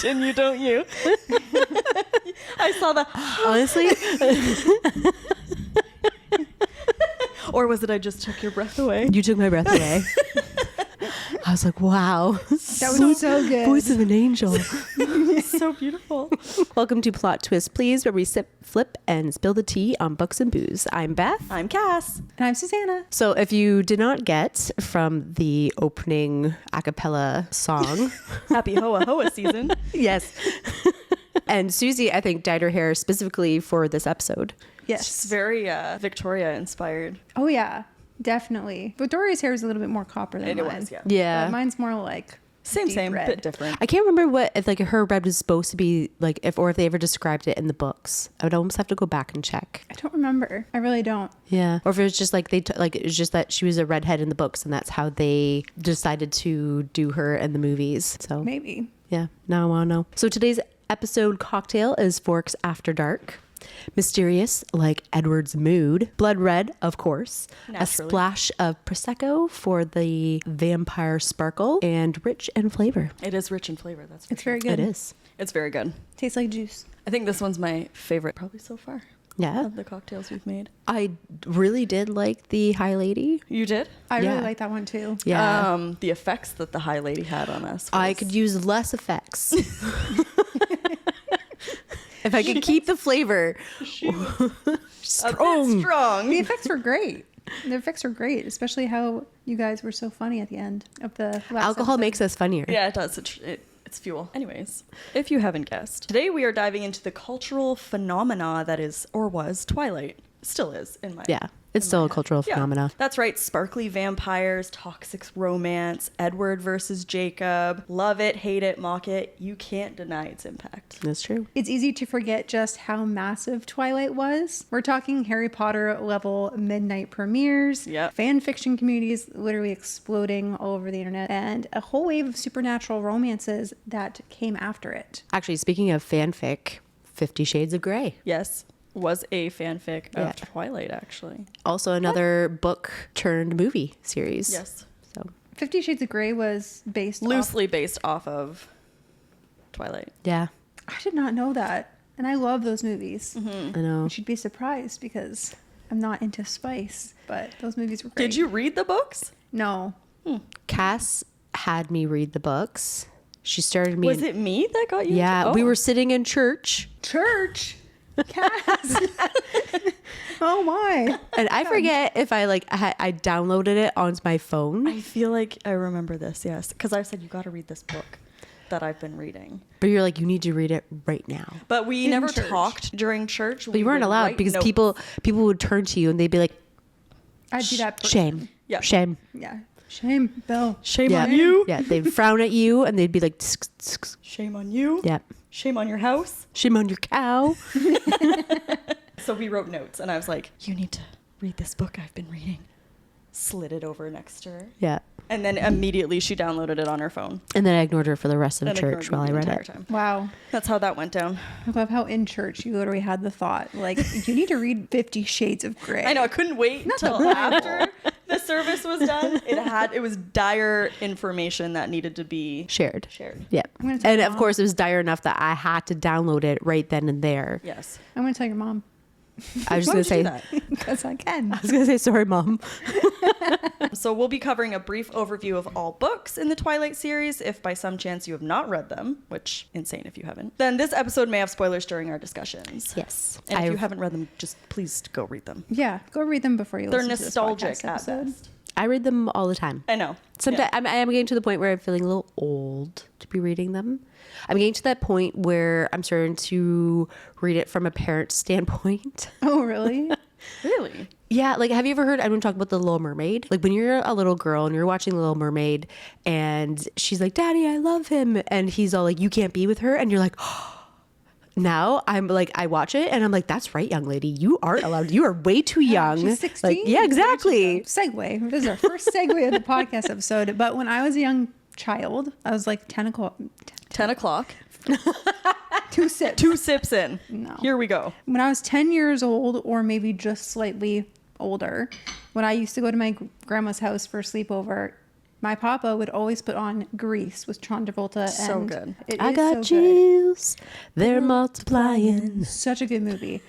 Continue, don't you? I saw that. Honestly. Or was it I just took your breath away? You took my breath away. I was like, wow. That was so good. Voice of an angel. So beautiful. Welcome to Plot Twist Please, where we sip, flip, and spill the tea on books and booze. I'm Beth. I'm Cass. And I'm Susanna. So if you did not get from the opening a cappella song. Happy Hoa Hoa season. Yes. And Susie, I think, dyed her hair specifically for this episode. Yes. It's very Victoria inspired. Oh, yeah. Definitely. Victoria's hair is a little bit more copper than It mine. was, yeah. Yeah. But mine's more like Same, deep red. bit different. I can't remember what if like her red was supposed to be like if they ever described it in the books. I would almost have to go back and check. I don't remember. I really don't. Yeah. Or if it was just like it was just that she was a redhead in the books and that's how they decided to do her in the movies. So Maybe. yeah, now I want to know. So today's episode cocktail is Forks After Dark. Mysterious, like Edward's mood. Blood red, of course. Naturally. A splash of Prosecco for the vampire sparkle. And rich in flavor. It is rich in flavor. That's for It's sure. very good. It is. It's very good. Tastes like juice. I think this one's my favorite probably so far Yeah. of the cocktails we've made. I really did like the High Lady. You did? I Yeah. really like that one too. Yeah. The effects that the High Lady had on us. I was- could use less effects. If I could keep the flavor a bit strong. strong. The effects were great. The effects were great, especially how you guys were so funny at the end of the last Alcohol episode. makes us funnier. Yeah, it does. It's fuel. Anyways, if you haven't guessed, today we are diving into the cultural phenomena that is or was Twilight. Still is in my Yeah. It's in still my a head. cultural Yeah, phenomena. That's right. Sparkly vampires, toxic romance, Edward versus Jacob. Love it, hate it, mock it. You can't deny its impact. That's true. It's easy to forget just how massive Twilight was. We're talking Harry Potter level midnight premieres, Yep. fan fiction communities literally exploding all over the internet, and a whole wave of supernatural romances that came after it. Actually, speaking of fanfic, 50 Shades of Grey. Yes, was a fanfic of Yeah. Twilight, actually. Also another book turned movie series. Yes. So, 50 Shades of Grey was based Loosely based off of Twilight. yeah. I did not know that, and I love those movies. I know. You should be surprised because I'm not into spice, but those movies were great. Did you read the books? No. Cass had me read the books. She started me. Was it me that got you? Yeah, into- we Oh. were sitting in church. Church? Cass. Oh my. And I forget if I I downloaded it onto my phone. I feel like I remember this, yes. Because I said, you got to read this book that I've been reading. But you're like, you need to read it right now. But we In never church. talked during church. But you weren't allowed because people would turn to you and they'd be like, I'd be that person. shame. Yeah. Shame. Yeah. Shame, Bill. Shame Yeah. on you. Yeah. They'd frown at you and they'd be like, tsk, tsk, tsk. Shame on you. Yeah. Shame on your house. Shame on your cow. So we wrote notes and I was like, you need to read this book I've been reading. Slid it over next to her. Yeah. And then immediately she downloaded it on her phone. And then I ignored her for the rest of And church ignored while me I the read entire it. time. Wow. That's how that went down. I love how in church you literally had the thought, like, you need to read 50 Shades of Grey. I know, I couldn't wait until after the service was done. It was dire information that needed to be Shared. shared. Yeah. I'm gonna tell And your of mom. course, it was dire enough that I had to download it right then and there. Yes. I'm going to tell your mom. I was Why just going to would say, you do Because I can. I was going to say, sorry, Mom. that? So we'll be covering a brief overview of all books in the Twilight series. If by some chance you have not read them, which insane if you haven't, then this episode may have spoilers during our discussions. Yes. And if you haven't read them, just please go read them. Yeah. Go read them before you They're listen to this nostalgic podcast at episode. best. I read them all the time. I know. Sometimes Yeah. I am getting to the point where I'm feeling a little old to be reading them. I'm getting to that point where I'm starting to read it from a parent's standpoint. Oh, really? Really? Yeah, like have you ever heard anyone talk about The Little Mermaid? Like when you're a little girl and you're watching The Little Mermaid and she's like, Daddy, I love him. And he's all like, you can't be with her. And you're like, oh. Now I'm like, I watch it and I'm like, that's right, young lady. You aren't allowed. You are way too young. She's 16. Like, yeah, exactly. Segue. This is our first segue of the podcast episode. But when I was a young child, I was like 10 o'clock. 10 o'clock. 2 sips. 2 sips in. No. Here we go. When I was 10 years old, or maybe just slightly older, when I used to go to my grandma's house for a sleepover, My papa would always put on Grease with John Travolta. So and good. It I is got so good. chills. They're multiplying. Such a good movie.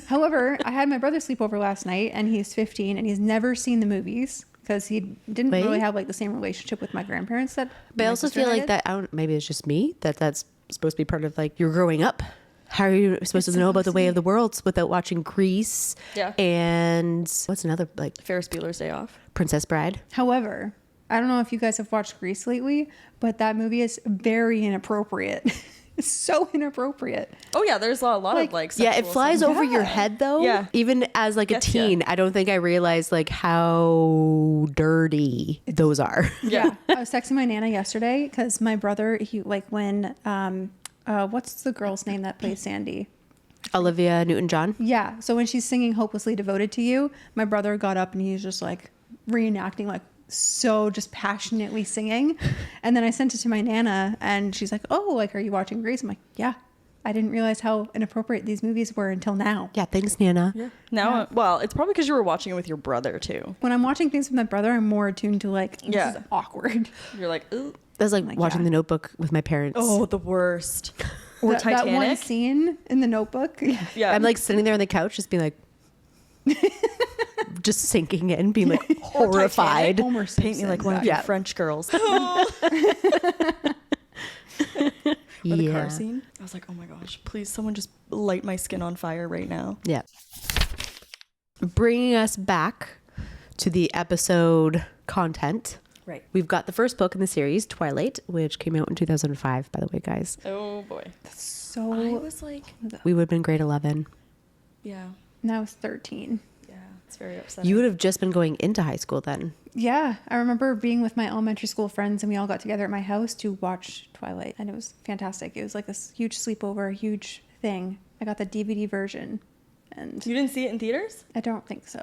However, I had my brother sleep over last night, and he's 15, and he's never seen the movies because he didn't Wait. really have like the same relationship with my grandparents that. But I my also sister feel and I like did. that, I don't, maybe it's just me, that's supposed to be part of like you're growing up. How are you supposed to know about the way of the world without watching Grease? Yeah. And what's another, like Ferris Bueller's Day Off. Princess Bride? However, I don't know if you guys have watched Grease lately, but that movie is very inappropriate. It's so inappropriate. Oh yeah, there's a lot of like Yeah, it sexual flies stuff. over your Yeah. head though. Yeah. Even as like a Gets ya. teen, I don't think I realized like how dirty those are. Yeah. I was texting my Nana yesterday because my brother, he like when, what's the girl's name that plays Sandy? Olivia Newton-John. Yeah. So when she's singing Hopelessly Devoted to You, my brother got up and he was just like reenacting, like so just passionately singing. And then I sent it to my Nana and she's like, oh, like, are you watching Grease? I'm like, yeah. I didn't realize how inappropriate these movies were until now. Yeah, thanks, Nana. Yeah. Now, well, it's probably because you were watching it with your brother too. When I'm watching things with my brother, I'm more attuned to like, this Yeah. is awkward. You're like, ooh. That's like Like, watching yeah. The Notebook with my parents. Oh, the worst. Or That Titanic. one scene in the Notebook. Yeah. I'm like sitting there on the couch just being like, just sinking in, being like horrified. Homer Paint me like one of Simpson. your Yeah. French girls. Or the car scene. I was like, oh my gosh, please someone just light my skin on fire right now. Yeah. Bringing us back to the episode content. Right. We've got the first book in the series, Twilight, which came out in 2005, by the way, guys. Oh boy. So I was like, We would have been grade 11. yeah, and I was 13. yeah, it's very upsetting. You would have just been going into high school then. Yeah, I remember being with my elementary school friends and we all got together at my house to watch Twilight and it was fantastic. It was like this huge sleepover, huge thing. I got the DVD version and You didn't see it in theaters? I don't think so.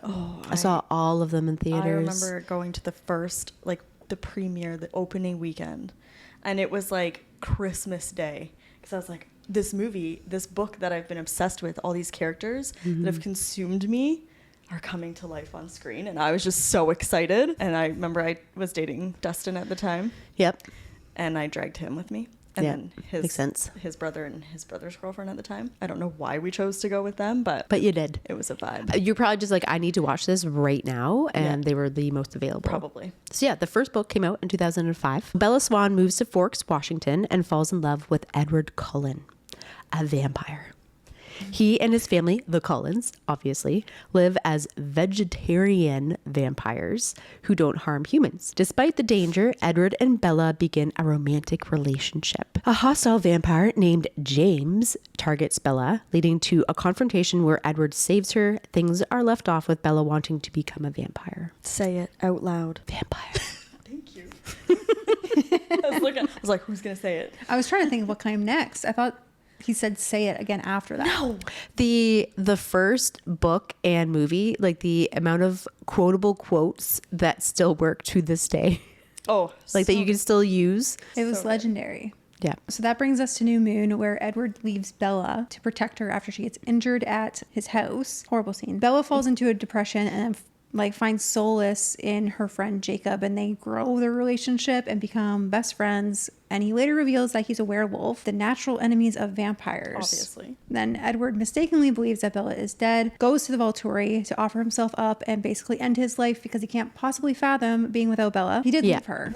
I saw all of them in theaters. I remember going to the first, like the premiere, the opening weekend, and it was like Christmas Day because I was like, this movie, this book that I've been obsessed with, all these characters that have consumed me are coming to life on screen, and I was just so excited. And I remember I was dating Dustin at the time, Yep. and I dragged him with me. And Yeah, then makes sense. his brother and his brother's girlfriend at the time. I don't know why we chose to go with them, but But you did. it was a vibe. You're probably just like, I need to watch this right now. And they were the most available. Probably. So yeah, the first book came out in 2005. Bella Swan moves to Forks, Washington, and falls in love with Edward Cullen, a vampire. He and his family, the Cullens, obviously, live as vegetarian vampires who don't harm humans. Despite the danger, Edward and Bella begin a romantic relationship. A hostile vampire named James targets Bella, leading to a confrontation where Edward saves her. Things are left off with Bella wanting to become a vampire. Say it out loud. Vampire. Thank you. I was like, who's going to say it? I was trying to think of what came next. I thought he said say it again after that. No. The first book and movie, like the amount of quotable quotes that still work to this day, Oh, like that you can still use. It was So good. legendary. Yeah. So that brings us to New Moon, where Edward leaves Bella to protect her after she gets injured at his house. Horrible scene. Bella falls into a depression and like finds solace in her friend Jacob, and they grow their relationship and become best friends. And he later reveals that he's a werewolf, the natural enemies of vampires. Obviously. Then Edward mistakenly believes that Bella is dead, goes to the Volturi to offer himself up and basically end his life because he can't possibly fathom being without Bella. He did Yeah. leave her.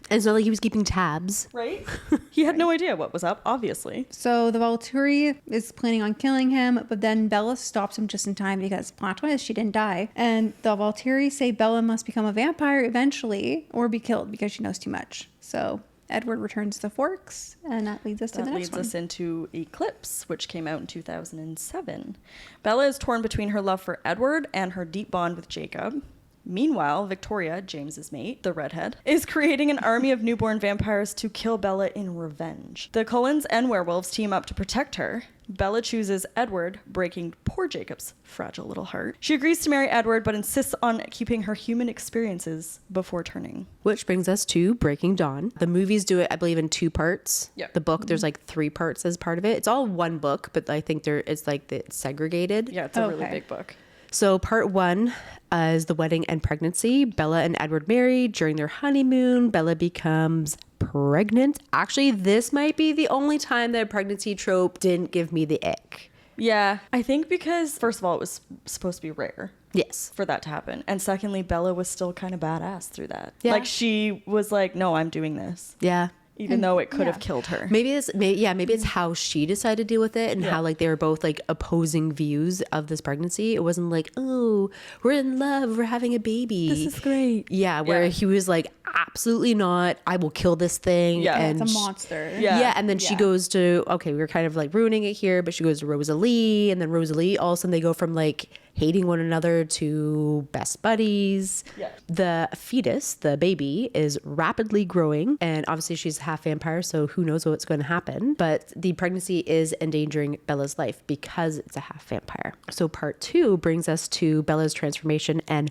And it's not like he was keeping tabs. Right? He had no idea what was up, obviously. So the Volturi is planning on killing him, but then Bella stops him just in time because plot twist, she didn't die. And the Volturi say Bella must become a vampire eventually or be killed because she knows too much. So Edward returns to the Forks, and that leads us to That the next leads one. us into Eclipse, which came out in 2007. Bella is torn between her love for Edward and her deep bond with Jacob. Meanwhile, Victoria, James's mate, the redhead, is creating an army of newborn vampires to kill Bella in revenge. The Cullens and werewolves team up to protect her. Bella chooses Edward, breaking poor Jacob's fragile little heart. She agrees to marry Edward, but insists on keeping her human experiences before turning. Which brings us to Breaking Dawn. The movies do it, I believe, in 2 parts. Yep. The book, there's like 3 parts as part of it. It's all one book, but I think it's like it's segregated. Yeah, it's a really Okay. big book. So part 1 is the wedding and pregnancy. Bella and Edward marry. During their honeymoon, Bella becomes pregnant. Actually, this might be the only time that a pregnancy trope didn't give me the ick. Yeah, I think because, first of all, it was supposed to be rare. Yes. For that to happen. And secondly, Bella was still kind of badass through that. Yeah. Like, she was like, no, I'm doing this. Yeah. Even though it could have killed her. Maybe it's how she decided to deal with it, and how like they were both like opposing views of this pregnancy. It wasn't like, oh, we're in love, we're having a baby. This is great. Yeah, where he was like, absolutely not. I will kill this thing. Yeah, and It's a monster. Yeah, and then she goes to, okay, we're kind of like ruining it here, but she goes to Rosalie, and then Rosalie, all of a sudden they go from like hating one another to best buddies. Yeah. The fetus, the baby, is rapidly growing, and obviously she's half vampire, so who knows what's going to happen. But the pregnancy is endangering Bella's life because it's a half vampire. So part 2 brings us to Bella's transformation and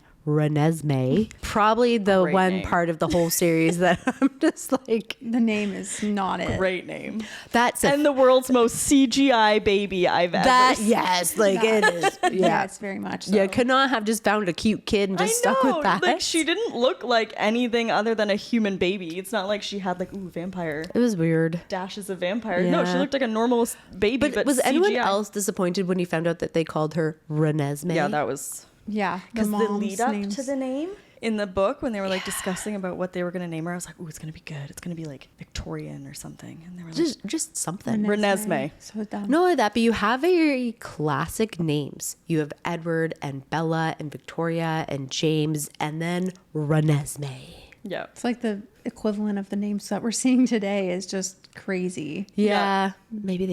Renesmee. Probably the Great one name. part of the whole series that I'm just like, The name is not it. Great name. that's And the world's most CGI baby I've ever seen. yes, like it is. Yeah, it's very much so. Yeah, could not have just found a cute kid and just stuck with that. Like, she didn't look like anything other than a human baby. It's not like she had like, ooh, vampire It was weird. dashes of vampire. No, she Yeah. looked like a normal baby, but was anyone CGI. else disappointed when you found out that they called her Renesmee? Yeah, that was... Yeah, Because the mom's lead up names. to the name in the book, when they were like discussing about what they were going to name her, I was like, ooh, it's going to be good. It's going to be like Victorian or something. And they were like, just something. Renesmee. So dumb. Not only that, but you have very classic names. You have Edward and Bella and Victoria and James, and then Renesmee. yeah. It's like the equivalent of the names that we're seeing today is just crazy. Yeah, maybe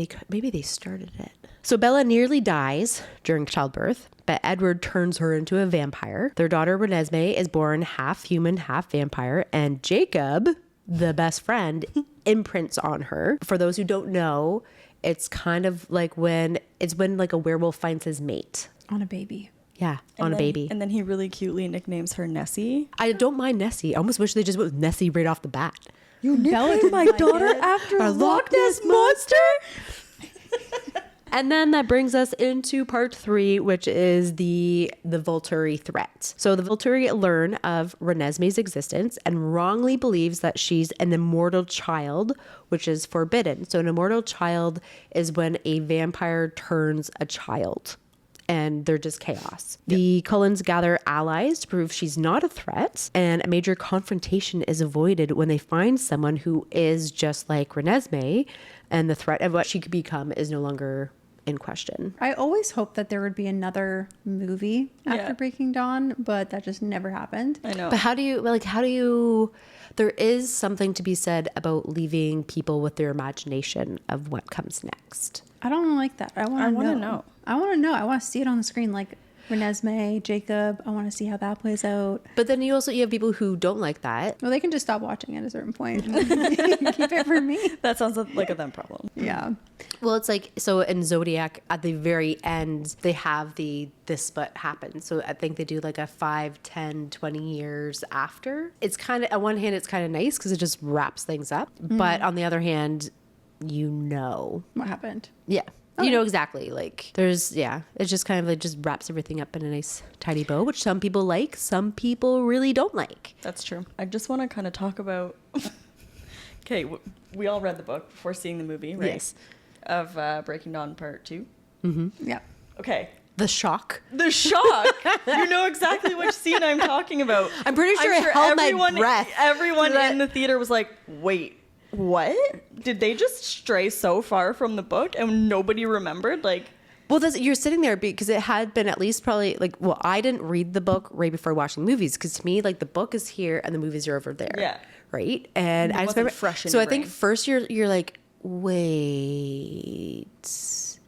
they started it. So Bella nearly dies during childbirth, but Edward turns her into a vampire. Their daughter Renesmee is born half human, half vampire, and Jacob, the best friend, imprints on her. For those who don't know, it's kind of like when like a werewolf finds his mate. On a baby. Yeah, on And a then- baby. And then he really cutely nicknames her Nessie. I don't mind Nessie. I almost wish they just went with Nessie right off the bat. You nicknamed my daughter after a Loch Ness monster? And then that brings us into part 3, which is the Volturi threat. So the Volturi learn of Renesmee's existence and wrongly believes that she's an immortal child, which is forbidden. So an immortal child is when a vampire turns a child. And they're just chaos. Yep. The Cullens gather allies to prove she's not a threat, and a major confrontation is avoided when they find someone who is just like Renesmee, and the threat of what she could become is no longer in question. I always hoped that there would be another movie after Yeah. Breaking Dawn, but that just never happened. I know. But how do you, there is something to be said about leaving people with their imagination of what comes next. I don't like that. I want to wanna know. know. I want to know. I want to see it on the screen, like Renesmee, Jacob. I want to see how that plays out. But then you have people who don't like that. Well, they can just stop watching at a certain point. Keep it for me. That sounds like a them problem. Yeah. Well, it's like, so in Zodiac, at the very end, they have this split happen. So I think they do like a 5, 10, 20 years after. It's kind of, on one hand, it's kind of nice because it just wraps things up. But on the other hand, What happened? Yeah. You know exactly. Like it just kind of like just wraps everything up in a nice tidy bow, which some people like, some people really don't like. That's true. I just want to kind of talk about... Okay, we all read the book before seeing the movie, right? Yes. Of Breaking Dawn Part 2. Yeah. Okay. The shock. The shock! You know exactly which scene I'm talking about. I'm pretty sure I held my breath. Everyone in the theater was like, wait, what? Did they just stray so far from the book and nobody remembered? Like... Well, you're sitting there because it had been at least probably like, well, I didn't read the book right before watching movies because to me, like the book is here and the movies are over there. Yeah. Right. And It I just wasn't remember, fresh in so your I think brain. first you're like, wait.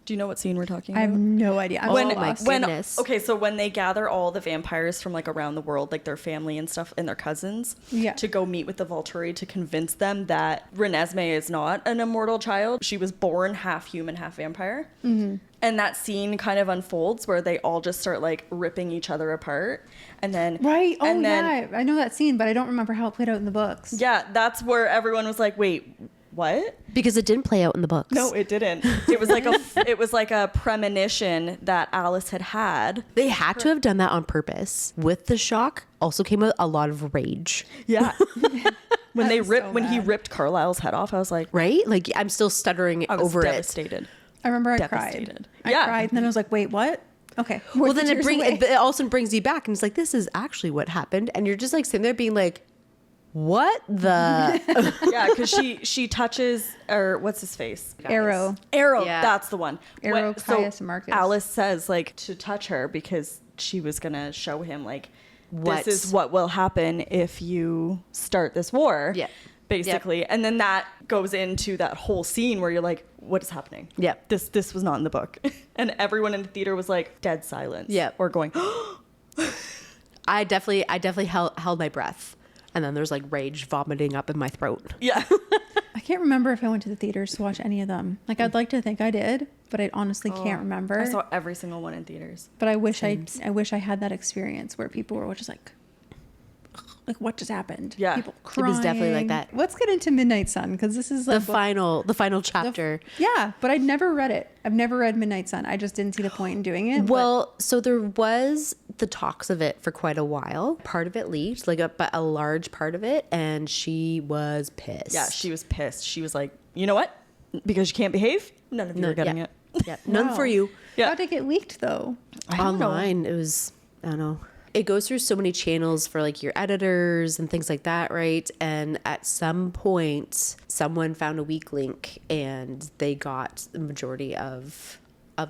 Do you know what scene we're talking I have about? no idea. I'm When- so lost. goodness. Okay, so when they gather all the vampires from like around the world, like their family and stuff and their cousins, Yeah. to go meet with the Volturi to convince them that Renesmee is not an immortal child. She was born half human, half vampire. Mm-hmm. And that scene kind of unfolds where they all just start like ripping each other apart. And then... Right. Oh, and then, yeah. I know that scene, but I don't remember how it played out in the books. Yeah, that's where everyone was like, wait, what? Because it didn't play out in the books. No, it didn't. It was like a premonition that Alice had. They had to have done that on purpose. With the shock also came a lot of rage. Yeah. When That was so when he bad. ripped Carlisle's head off, I was like, Right? Like, I'm still stuttering I was over devastated. I remember I cried. Devastated. I Yeah. cried, and then I was like, wait, what? Okay. Well, Wipe then the it tears away. it all of a sudden brings you back, and it's like, this is actually what happened. And you're just like sitting there being like, what the? Yeah, because she touches, or what's his face? Arrow. Arrow, Yeah. that's the one. Arrow, Caius, and Marcus. Alice says like to touch her because she was gonna show him like What? this is what will happen if you start this war. Yeah. Basically. Yep. And then that goes into that whole scene where you're like, what is happening? Yep. This was not in the book. And everyone in the theater was like dead silence. Yep. Or going, I definitely held my breath. And then there's like rage vomiting up in my throat. yeah. I can't remember if I went to the theaters to watch any of them. Like, I'd like to think I did, but I honestly can't remember. I saw every single one in theaters. But I wish I wish I had that experience where people were just like what just happened? Yeah. People It crying. was definitely like that. Let's get into Midnight Sun because this is The like final chapter. Yeah, but I'd never read it. I've never read Midnight Sun. I just didn't see the point in doing it. Well, so there was the talks of it for quite a while. Part of it leaked, but a large part of it, and she was pissed. Yeah, she was pissed. She was like, you know what? Because you can't behave, none of you are getting it. Yeah, none Wow. for you. Yeah. How'd it get leaked though? I don't know. Online, it was, I don't know. It goes through so many channels for like your editors and things like that, right? And at some point, someone found a weak link and they got the majority of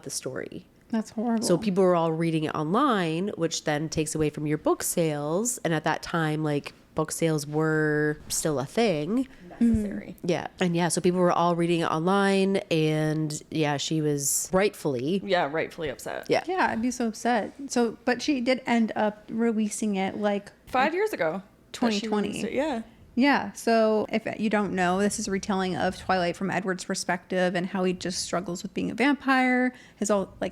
the story. That's horrible. So people were all reading it online, which then takes away from your book sales. And at that time, like, book sales were still a thing. Necessary. Yeah. And yeah, so people were all reading it online. And yeah, she was rightfully. Yeah, rightfully upset. Yeah. yeah, I'd be so upset. So, but she did end up releasing it like 5 years ago. that she 2020. released it. Yeah. Yeah. So if you don't know, this is a retelling of Twilight from Edward's perspective and how he just struggles with being a vampire,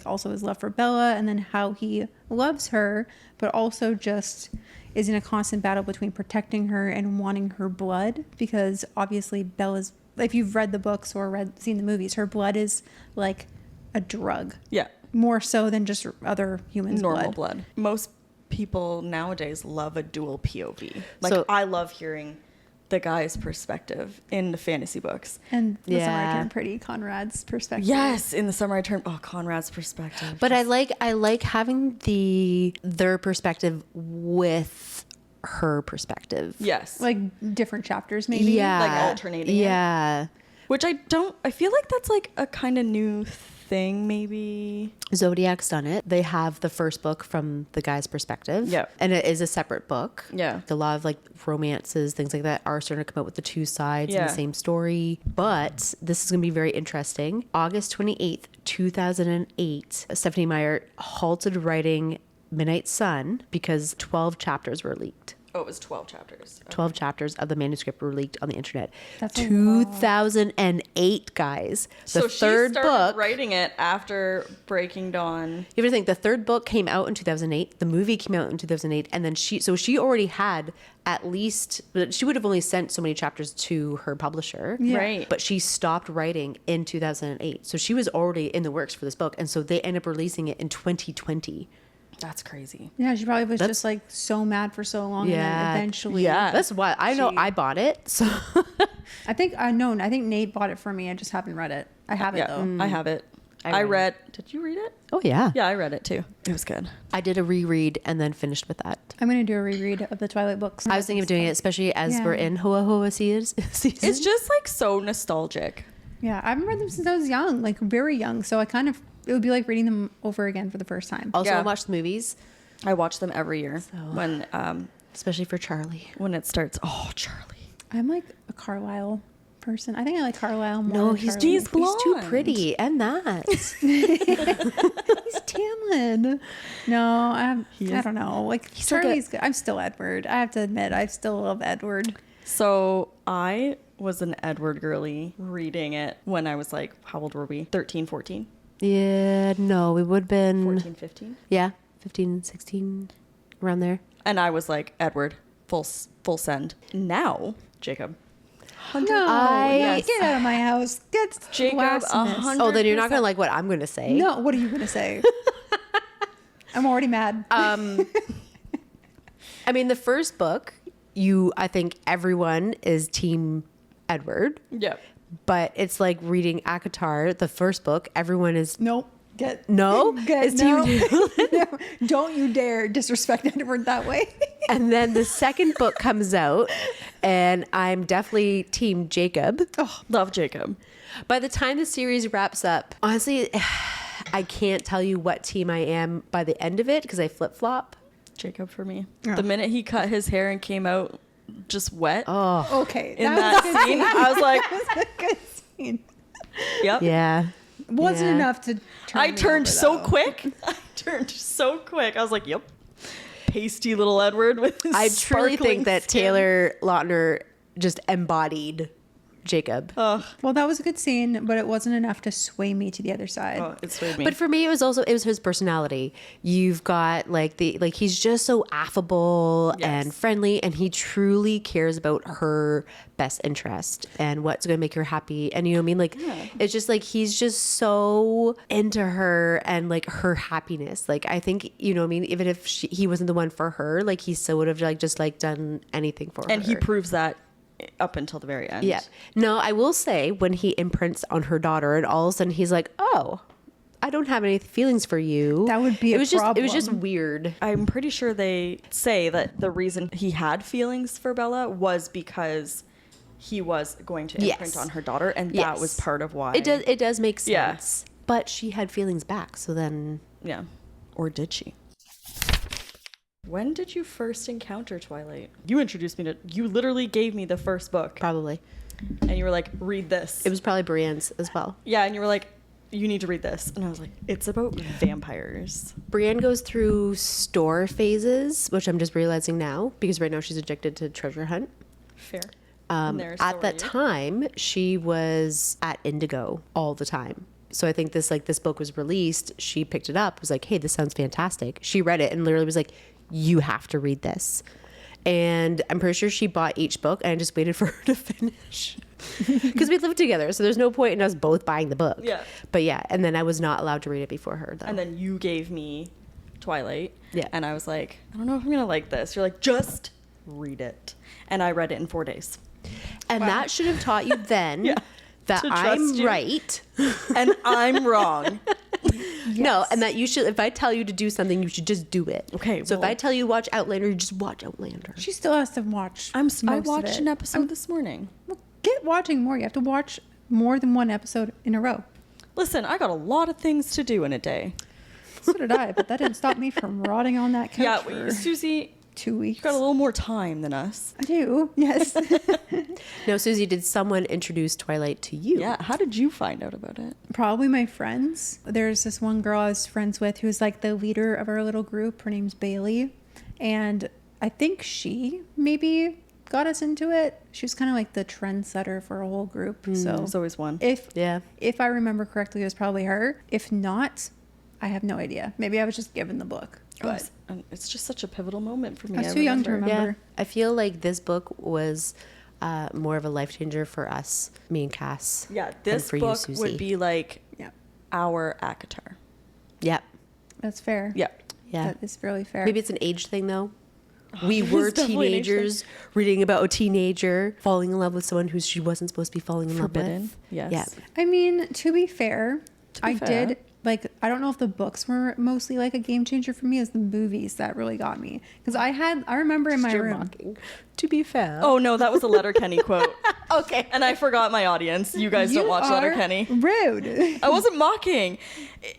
also his love for Bella, and then how he loves her, but also just is in a constant battle between protecting her and wanting her blood, because obviously Bella's, if you've read the books or seen the movies, her blood is like a drug. Yeah. More so than just other humans' Normal blood. Most people nowadays love a dual POV. Like, So- I love hearing the guy's perspective in the fantasy books. And the Summer I Yeah. Turned Pretty, Conrad's perspective. Yes, in the summer I turned. Oh, Conrad's perspective. But I like having their perspective with her perspective. yes, Like different chapters, maybe. Yeah. Like alternating it. Yeah. which I feel like that's like a kind of new thing, maybe. Zodiac's done it. They have the first book from the guy's perspective. Yeah. And it is a separate book. Yeah. A lot of like romances, things like that are starting to come out with the two sides in Yeah. the same story. But this is going to be very interesting. August 28th, 2008, Stephanie Meyer halted writing Midnight Sun because 12 chapters were leaked. Oh, it was 12 chapters. 12 chapters of the manuscript were leaked on the internet. That's a lot. 2008, guys. The So third she started book. writing it after Breaking Dawn. You have to think the third book came out in 2008. The movie came out in 2008, and then she already had at least, she would have only sent so many chapters to her publisher, Yeah. Right. but she stopped writing in 2008. So she was already in the works for this book, and so they end up releasing it in 2020. That's crazy. Yeah, she probably was That's- just like so mad for so long, Yeah. and then eventually, Yeah. That's why I know She- I bought it. So I think Nate bought it for me. I just haven't read it. I have it Yeah, though. I have it. I I read read. Did you read it? oh yeah, Yeah, I read it too. It was good. I did a reread and then finished with that. I'm gonna do a reread of the Twilight books. I was thinking of doing it, especially as Yeah. we're in Hoa Hoa season. It's just like so nostalgic. Yeah, I haven't read them since I was young, like very young. So it would be like reading them over again for the first time. Also, Yeah. I watched the movies, I watch them every year when especially for Charlie. it starts. Oh, Charlie. I'm like a Carlisle person. I think I like Carlisle more. No, than he's Charlie. he's too blonde. pretty, and that. He's tan. No, I don't know. Like like Charlie's good. I'm still Edward. I have to admit, I still love Edward. So I was an Edward girly reading it when I was like, how old were we? 13, 14? Yeah, no, we would have been 14, 15? yeah, 15, 16, around there. And I was like, Edward, full send. Now, Jacob, No, I- get out of my house. That's Jacob, blasphemous. 100. Oh, then you're not gonna like what I'm gonna say. No, what are you gonna say? I'm already mad. I mean, the first book, I think everyone is Team Edward, Yep. but it's like reading ACOTAR, the first book. Everyone is Nope. no. It's no. Team No, don't you dare disrespect Edward that way. And then the second book comes out, and I'm definitely Team Jacob. Oh, love Jacob. By the time the series wraps up, honestly, I can't tell you what team I am by the end of it because I flip flop. Jacob for me. Yeah. The minute he cut his hair and came out just wet Okay. in that scene, I was like, That was a good scene. yep. Yeah. Wasn't Yeah. enough to turn I me turned over, so though. quick. I was like, yep. Pasty little Edward with his I truly sparkling think that skin. Taylor Lautner just embodied Jacob. Ugh. Well, that was a good scene, but it wasn't enough to sway me to the other side. Oh, it swayed me. But for me, it was his personality. You've got he's just so affable Yes. and friendly, and he truly cares about her best interest and what's going to make her happy. And you know what I mean? Like, it's just like he's just so into her and like her happiness. Like, I think, you know what I mean? Even if he wasn't the one for her, like he still would have just done anything for her. and he proves that up until the very end. Yeah. No, I will say when he imprints on her daughter and all of a sudden he's like, oh, I don't have any feelings for you. That would be a It was just problem. weird. I'm pretty sure they say that the reason he had feelings for Bella was because he was going to imprint Yes. on her daughter, and that Yes. was part of why. It does make Yeah. sense. But she had feelings back, so then Yeah. Or did she? When did you first encounter Twilight? You introduced me to. You literally gave me the first book, probably. and you were like, "Read this." It was probably Brienne's as well. Yeah, and you were like, "You need to read this," and I was like, "It's about vampires." Brienne goes through store phases, which I'm just realizing now because right now she's addicted to treasure hunt. Fair. And there, so At are that you. time, she was at Indigo all the time. So I think this book was released. She picked it up, was like, "Hey, this sounds fantastic." She read it and literally was like, "You have to read this." And I'm pretty sure she bought each book, and I just waited for her to finish because we lived together. So there's no point in us both buying the book. Yeah. But yeah, and then I was not allowed to read it before her though. And then you gave me Twilight. Yeah. And I was like, I don't know if I'm gonna like this. You're like, just read it. And I read it in 4 days. And that should have taught you then Yeah. that To trust I'm you. right. And I'm wrong. No, and that you should, if I tell you to do something, you should just do it. Okay, So if well- I tell you watch Outlander, you just watch Outlander. She still has to watch. I most of watched it. an episode this morning. Well, get watching more. You have to watch more than one episode in a row. Listen, I got a lot of things to do in a day. So did I, but that didn't stop me from rotting on that couch Yeah, for Susie, 2 weeks. you got a little more time than us. I do. Yes. No, Susie, did someone introduce Twilight to you? Yeah, how did you find out about it? Probably my friends. There's this one girl I was friends with who's like the leader of our little group. Her name's Bailey. And I think she maybe got us into it. She was kind of like the trendsetter for a whole group. So There's always one. if I remember correctly, it was probably her. If not, I have no idea. Maybe I was just given the book. But It's just such a pivotal moment for me. I was too young to Yeah. remember. I feel like this book was more of a life changer for us, me and Cass. Yeah, than this for you, book Susie. would be like Yeah, our ACOTAR. Yep. that's fair. Yeah. Yeah. That is really fair. Maybe it's an age thing though. We it were is definitely an age thing. teenagers reading about a teenager falling in love with someone who she wasn't supposed to be falling in Forbidden. love with. Yes. Yeah. I mean, to be fair, I fair. did like. I don't know if the books were mostly like a game changer for me. As the movies that really got me because I remember in my You're room. mocking. To be fair. Oh no, that was a Letterkenny quote. okay. And I forgot my audience. You guys don't You watch are Letterkenny. Rude. I wasn't mocking.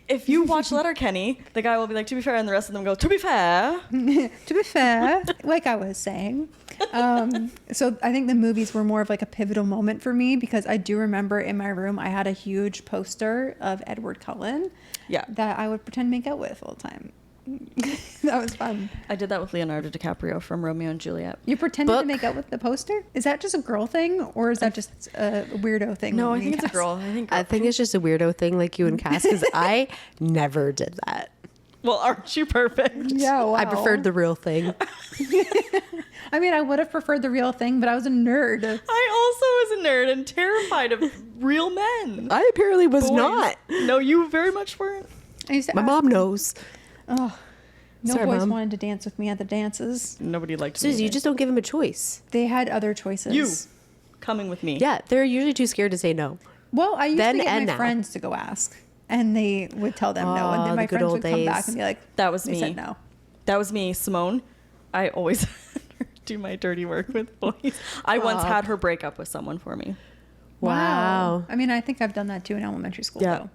If you watch Letterkenny, the guy will be like, "To be fair," and the rest of them go, "To be fair." To be fair, like I was saying, so I think the movies were more of like a pivotal moment for me because I do remember in my room I had a huge poster of Edward Cullen Yeah. that I would pretend to make out with all the time. That was fun. I did that with Leonardo DiCaprio from Romeo and Juliet. You pretended to Book. make out with the poster? Is that just a girl thing or is that just a weirdo thing? No, I with me think and it's a Cass? girl. I think it's just a weirdo thing like you and Cass because I never did that. Well, aren't you perfect? Yeah, wow. I preferred the real thing. I mean, I would have preferred the real thing, but I was a nerd. I also was a nerd and terrified of real men. I apparently was Boys. not. No, you very much weren't. I used to My ask- mom knows. Oh, no Sorry, boys Mom. wanted to dance with me at the dances. Nobody liked me. Susie, you either. just don't give him a choice. They had other choices. You coming with me. Yeah, they're usually too scared to say no. Well, I used Then to get and my now. friends to go ask, and they would tell them no, and Oh, then my the good friends old would come back days. and be like, That was they me. said no. That was me, Simone. I always do my dirty work with boys. I once had her break up with someone for me. Wow. I mean, I think I've done that too in elementary school, Yeah.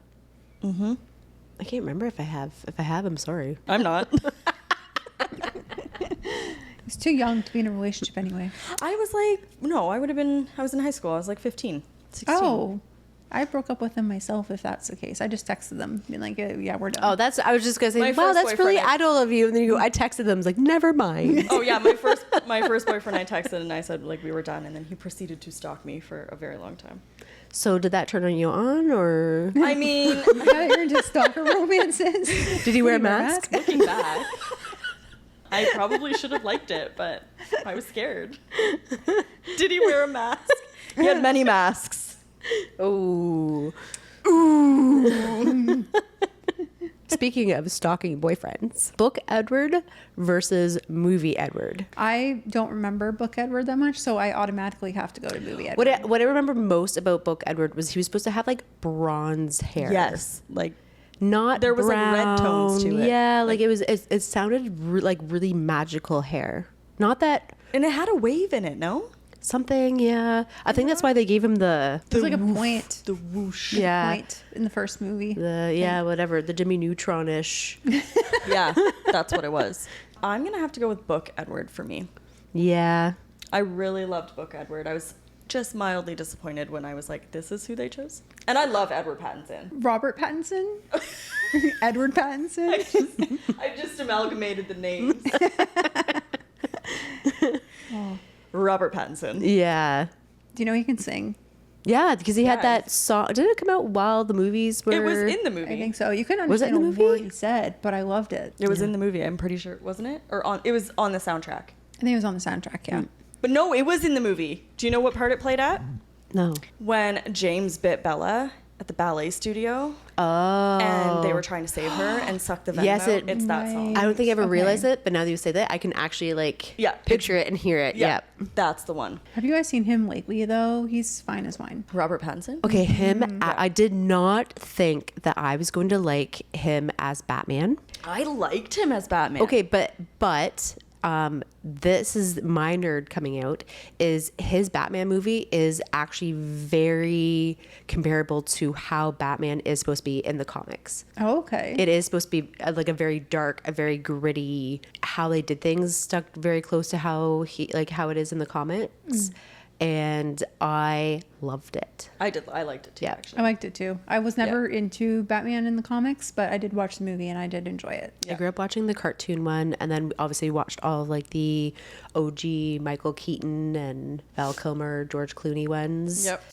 though. I can't remember if I have. If I have, I'm sorry. I'm not. It's too young to be in a relationship anyway. I was like, no, I was in high school. I was like 15, 16. Oh, I broke up with them myself, if that's the case. I just texted them, being like, yeah, we're done. Oh, I was just gonna say, My wow, first that's really boyfriend, adult of you. And then you go, I texted them. I was like, never mind. Oh yeah, my first boyfriend, I texted and I said like we were done, and then he proceeded to stalk me for a very long time. So did that turn on you on, or I mean, Now you're into stalker romances. did he wear a mask? looking back, I probably should have liked it, but I was scared. Did he wear a mask? He had many masks. Oh. Ooh. Speaking of stalking boyfriends, Book Edward versus Movie Edward. I don't remember Book Edward that much, so I automatically have to go to Movie Edward. What I remember most about Book Edward was he was supposed to have like bronze hair. Yes, like Not There was, like, red tones to brown. it. Yeah, like it sounded like really magical hair. Not that and it had a wave in it. No, something, yeah. I think that's why they gave him the There's like a point. the whoosh. yeah. Point in the first movie. Whatever, the Jimmy Neutron-ish. Yeah, that's what it was. I'm gonna have to go with Book Edward for me. Yeah. I really loved Book Edward. I was just mildly disappointed when I was like, this is who they chose. And I love Edward Pattinson. Robert Pattinson? Edward Pattinson? I just amalgamated the names. Robert Pattinson. Yeah. Do you know he can sing? Yeah, because he had Yeah. that song. Did it come out while the movies were? It was in the movie. I think so. You couldn't Was it in understand the a movie? word he said, but I loved it. It was in the movie. I'm pretty sure, wasn't it? Or on? It was on the soundtrack. I think it was on the soundtrack, yeah. But no, it was in the movie. Do you know what part it played at? No. When James bit Bella at the ballet studio, Oh. and they were trying to save her and suck the venom Yes, out. It's that song. I don't think I ever Okay. realized it, but now that you say that, I can actually like Yeah, picture it and hear it. Yeah, Yeah. that's the one. Have you guys seen him lately, though? He's fine as wine. Robert Pattinson. Okay, him. I did not think that I was going to like him as Batman. I liked him as Batman. Okay, but this is my nerd coming out. Is his Batman movie is actually very comparable to how Batman is supposed to be in the comics. Oh, okay. It is supposed to be like a very dark, a very gritty. How they did things stuck very close to how it is in the comics, and I loved it. I did. I liked it too. Yeah. I Actually, liked it too. I was never into Batman in the comics, but I did watch the movie and I did enjoy it. I grew up watching the cartoon one, and then obviously watched all of like the OG Michael Keaton and Val Kilmer, George Clooney ones. Yep.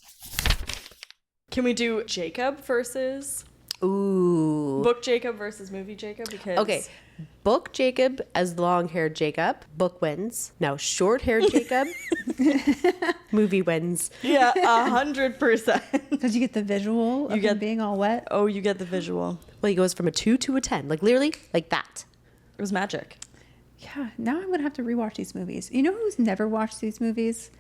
Can we do Jacob versus Ooh. Book Jacob versus Movie Jacob? Because Okay. Book Jacob as long-haired Jacob. Book wins. Now short-haired Jacob. Movie wins. yeah, 100%. Because you get the visual of get- him being all wet. Oh, you get the visual. Well, he goes from a 2 to a 10. Like literally like that. It was magic. Yeah, now I'm going to have to rewatch these movies. You know who's never watched these movies?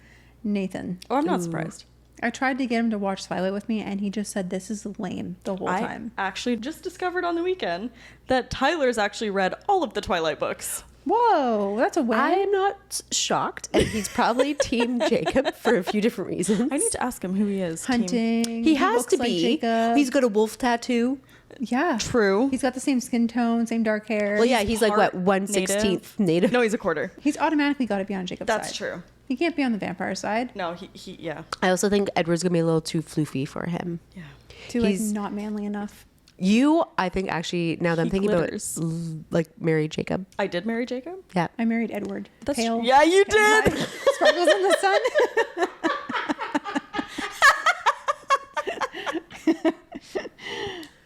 Nathan. Oh, I'm not surprised. I tried to get him to watch Twilight with me, and he just said, this is lame the whole I time. actually just discovered on the weekend that Tyler's actually read all of the Twilight books. Whoa, that's a win. I am not shocked, and he's probably Team Jacob for a few different reasons. I need to ask him who he is. Hunting. He has looks to like be. Jacob. He's got a wolf tattoo. Yeah. True. He's got the same skin tone, same dark hair. Well, yeah, he's like what part 1/16 native. No, he's a quarter. He's automatically got to be on Jacob's side. That's true. He can't be on the vampire side. No, he yeah. I also think Edward's gonna be a little too floofy for him. Yeah. Too like He's- not manly enough. I think actually now that I'm He thinking glitters. about like marry Jacob. I did marry Jacob? Yeah. I married Edward. That's Pale. Yeah, you pale did. guy. Sparkles in the sun.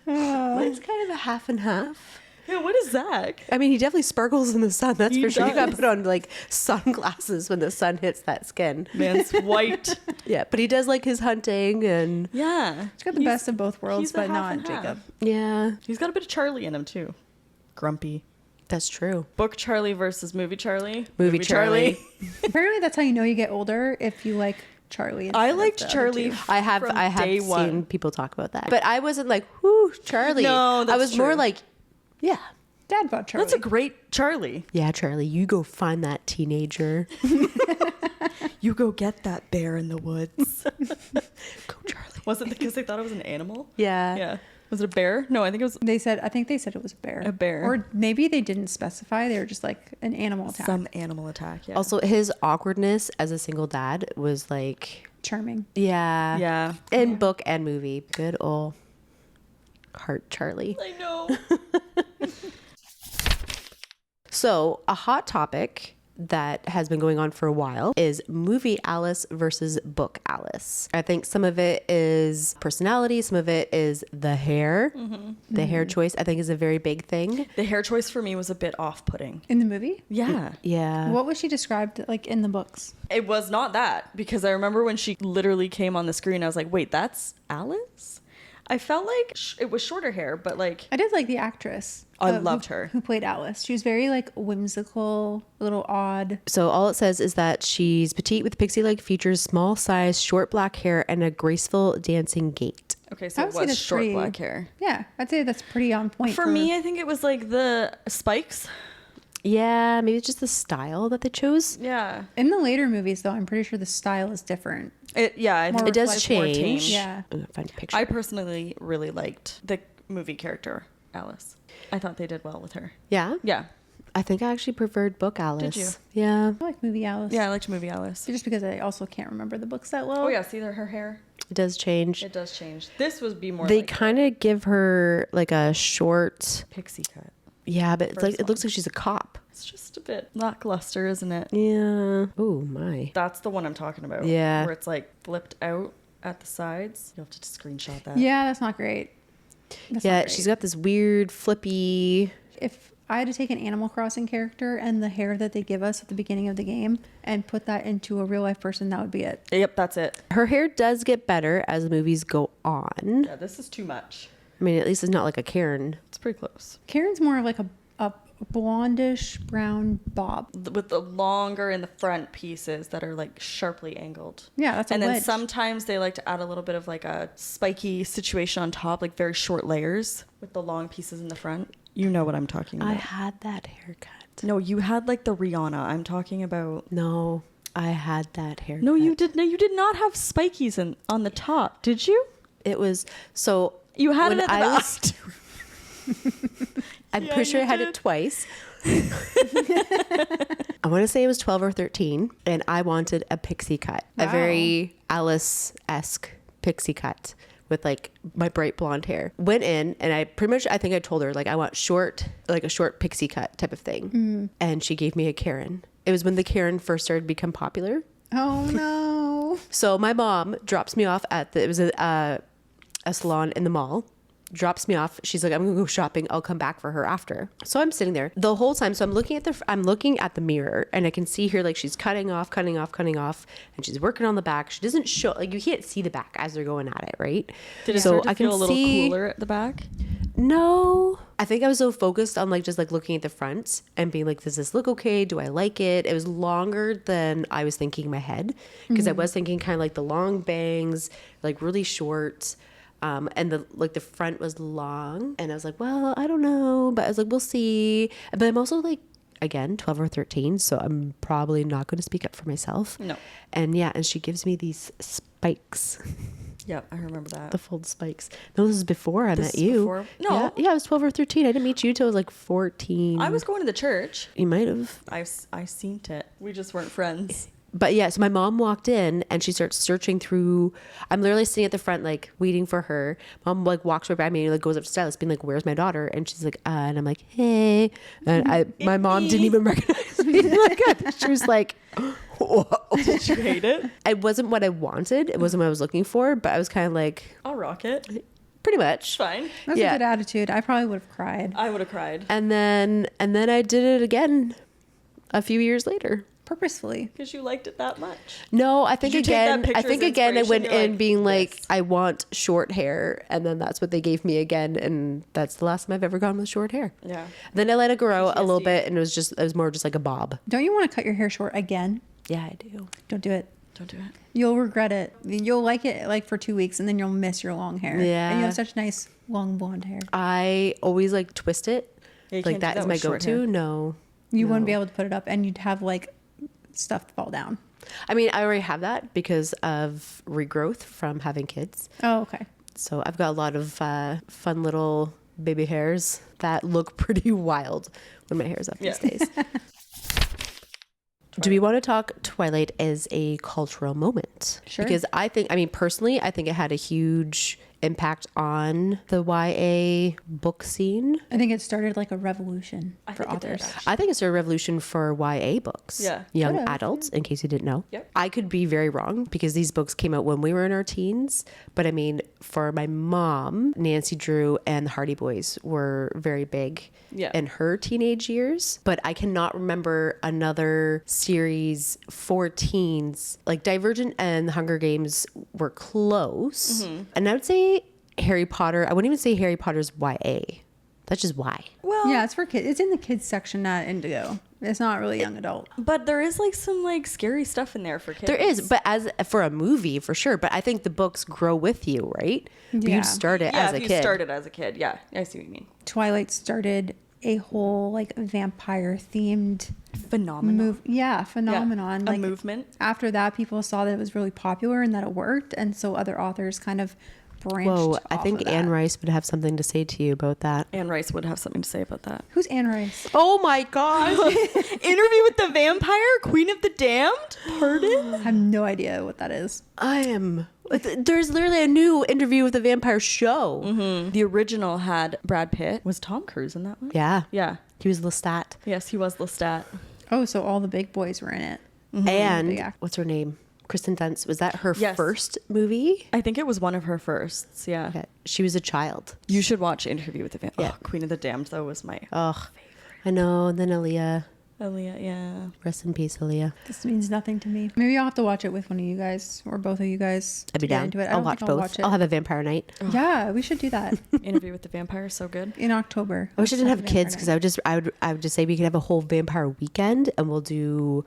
It's kind of a half and half. Yeah, what is Zach? I mean, he definitely sparkles in the sun. That's He for sure. You gotta does. put on like sunglasses when the sun hits that skin. Man's white. Yeah, but he does like his hunting and Yeah. He's got the best of both worlds, he's a but half not and half. Jacob. yeah, He's got a bit of Charlie in him too. Grumpy. that's true. Book Charlie versus movie Charlie. Movie Charlie. Apparently, that's how you know you get older if you like Charlie. I instead of liked the other Charlie. two. I have From seen day one. people talk about that, but I wasn't like, whoo, Charlie. No, I that's was more true. like, yeah, Dad bought Charlie. That's a great Charlie. yeah, Charlie, you go find that teenager. You go get that bear in the woods. Go, Charlie. Was it because they thought it was an animal? Yeah. Yeah. Was it a bear? No, I think it was I think they said it was a bear. A bear. Or maybe they didn't specify. They were just like an animal attack. some animal attack. Yeah. Also, his awkwardness as a single dad was like, Charming. yeah, Yeah. in book and movie. Good old heart, Charlie. I know. So, a hot topic that has been going on for a while is movie Alice versus book Alice. I think some of it is personality, some of it is the hair. The hair choice, I think, is a very big thing. The hair choice for me was a bit off-putting. In the movie? Yeah. Yeah. What was she described like in the books? It was not that, because I remember when she literally came on the screen, I was like, wait, that's Alice? I felt like it was shorter hair, but like, I did like the actress. I who- loved her. Who played Alice. She was very like whimsical, a little odd. So all it says is that she's petite with pixie-like features, small size, short black hair, and a graceful dancing gait. okay, I so it would say was that's short pretty- black hair. Yeah, I'd say that's pretty on point. For me, I think it was like the spikes. Yeah, maybe it's just the style that they chose. Yeah. in the later movies, though, I'm pretty sure the style is different. I More think It does reflective. more change. tame. Yeah. I'm gonna find a picture. I personally really liked the movie character, Alice. I thought they did well with her. yeah? Yeah. I think I actually preferred book Alice. you? Yeah. I like movie Alice. Yeah, I liked movie Alice. Just because I also can't remember the books that well. Oh yeah, see her hair? It does change. It does change. This would be more They like kind of give her like a short. a pixie cut. Yeah, but it's like First it looks like she's a cop. It's just a bit lackluster, isn't it? Yeah. Oh my. That's the one I'm talking about. Yeah. Where it's like flipped out at the sides. You'll have to screenshot that. Yeah, that's not great. That's Yeah, not great. she's got this weird flippy. If I had to take an Animal Crossing character and the hair that they give us at the beginning of the game and put that into a real life person, that would be it. Yep, that's it. Her hair does get better as the movies go on. Yeah, this is too much. I mean, at least it's not like a Karen. It's pretty close. Karen's more of like a blondish brown bob. With the longer in the front pieces that are like sharply angled. Yeah, that's a And then wedge. sometimes they like to add a little bit of like a spiky situation on top, like very short layers with the long pieces in the front. You know what I'm talking I about. had that haircut. No, you had like the Rihanna. I'm talking about. No, I had that haircut. No, you did. No, you did not have spikies on the top, did you? It was so. You had when it at the I back. was- I'm Yeah, pretty sure you I had did. it twice. I want to say it was 12 or 13, and I wanted a pixie cut, a Wow. very Alice-esque pixie cut with like my bright blonde hair. Went in, and I think I told her like I want short, like a short pixie cut type of thing, and she gave me a Karen. It was when the Karen first started to become popular. Oh no. So my mom drops me off it was a salon in the mall. Drops me off. She's like, I'm gonna go shopping. I'll come back for her after. So I'm sitting there the whole time. So I'm looking at the mirror, and I can see her like she's cutting off, and she's working on the back. She doesn't show like you can't see the back as they're going at it, right? Did it so start to I can feel a little see, cooler at the back? No, I think I was so focused on like just like looking at the front and being like, does this look okay? Do I like it? It was longer than I was thinking in my head because I was thinking kind of like the long bangs, like really short. And the front was long, and I was like, well, I don't know, but I was like, we'll see. But I'm also like, again, 12 or 13, so I'm probably not going to speak up for myself. No. And yeah, and she gives me these spikes, Yep, I remember that. the fold spikes. No, this is before I This met is you. before- No. Yeah, I was 12 or 13. I didn't meet you till I was like 14. I was going to the church. You might have. I seen it. We just weren't friends. But yeah, so my mom walked in and she starts searching through. I'm literally sitting at the front, like waiting for her. Mom like walks right by me and like goes up to stylist, being like, "Where's my daughter?" And she's like, and I'm like, "Hey," and my mom didn't even recognize me. Like she was like, "Whoa." Did you hate it? It wasn't what I wanted. It wasn't what I was looking for. But I was kind of like, I'll rock it. pretty much. Fine. That's a good attitude. I probably would have cried. I would have cried. And then I did it again a few years later. Purposefully. Because you liked it that much. No, I think Did you take that again, picture I think as again I went inspiration? You're in being like, "This." I want short hair. And then that's what they gave me again. And that's the last time I've ever gone with short hair. Yeah. Then I let it grow a little PTSD. bit and it was more just like a bob. Don't you want to cut your hair short again? Yeah, I do. Don't do it. Don't do it. You'll regret it. You'll like it like for 2 weeks and then you'll miss your long hair. Yeah. And you have such nice long blonde hair. I always like twist it. Yeah, you Like can't do that is that my with short go-to. hair. No. You wouldn't No. be able to put it up and you'd have like stuff fall down. I mean, I already have that because of regrowth from having kids. Oh, okay. So I've got a lot of fun little baby hairs that look pretty wild when my hair's up Yeah. these days. Do we want to talk Twilight as a cultural moment? Sure. Because personally, I think it had a huge impact on the YA book scene. I think it started like a revolution for think it did, authors. actually. I think it's a revolution for YA books. Yeah. Young Could've. adults, in case you didn't know. Yep. I could be very wrong because these books came out when we were in our teens. But I mean, for my mom, Nancy Drew and the Hardy Boys were very big Yeah. in her teenage years. But I cannot remember another series for teens. Like Divergent and the Hunger Games were close. And I would say Harry Potter, I wouldn't even say Harry Potter's YA. That's just Y. Well, Yeah, it's for kids. It's in the kids section at Indigo. It's not really young adult. but there is like some like scary stuff in there for kids. There is, but as for a movie, for sure. But I think the books grow with you, right? But Yeah. you start it yeah, as a if you kid. started as a kid. Yeah, I see what you mean. Twilight started a whole like vampire themed Phenomenal. phenomenon. A Like movement. after that, people saw that it was really popular and that it worked, and so other authors kind of branched. Whoa, I off think of that. Anne Rice would have something to say to you about that. Anne Rice would have something to say about that. Who's Anne Rice? Oh my gosh. Interview with the Vampire, Queen of the Damned. Pardon? I have no idea what that is. There's literally a new Interview with the Vampire show. The original had Brad Pitt. Was Tom Cruise in that one? Yeah. Yeah. He was Lestat. Yes, he was Lestat. Oh, so all the big boys were in it. And Big actor. what's her name? Kristen Dunst. Was that her Yes. first movie? I think it was one of her firsts. Yeah. Okay. She was a child. You should watch Interview with the Vampire. Yeah. Oh, Queen of the Damned, though, was my Ugh. I know. And then Aaliyah. Aaliyah. Yeah. Rest in peace, Aaliyah. This means nothing to me. Maybe I'll have to watch it with one of you guys or both of you guys. I'd be to get down. into it. I I'll don't watch think both. watch it. I'll have a vampire night. Yeah, we should do that Interview with the Vampire, so good. in October. I wish I didn't have Vampire kids because night. I would just say we could have a whole vampire weekend and we'll do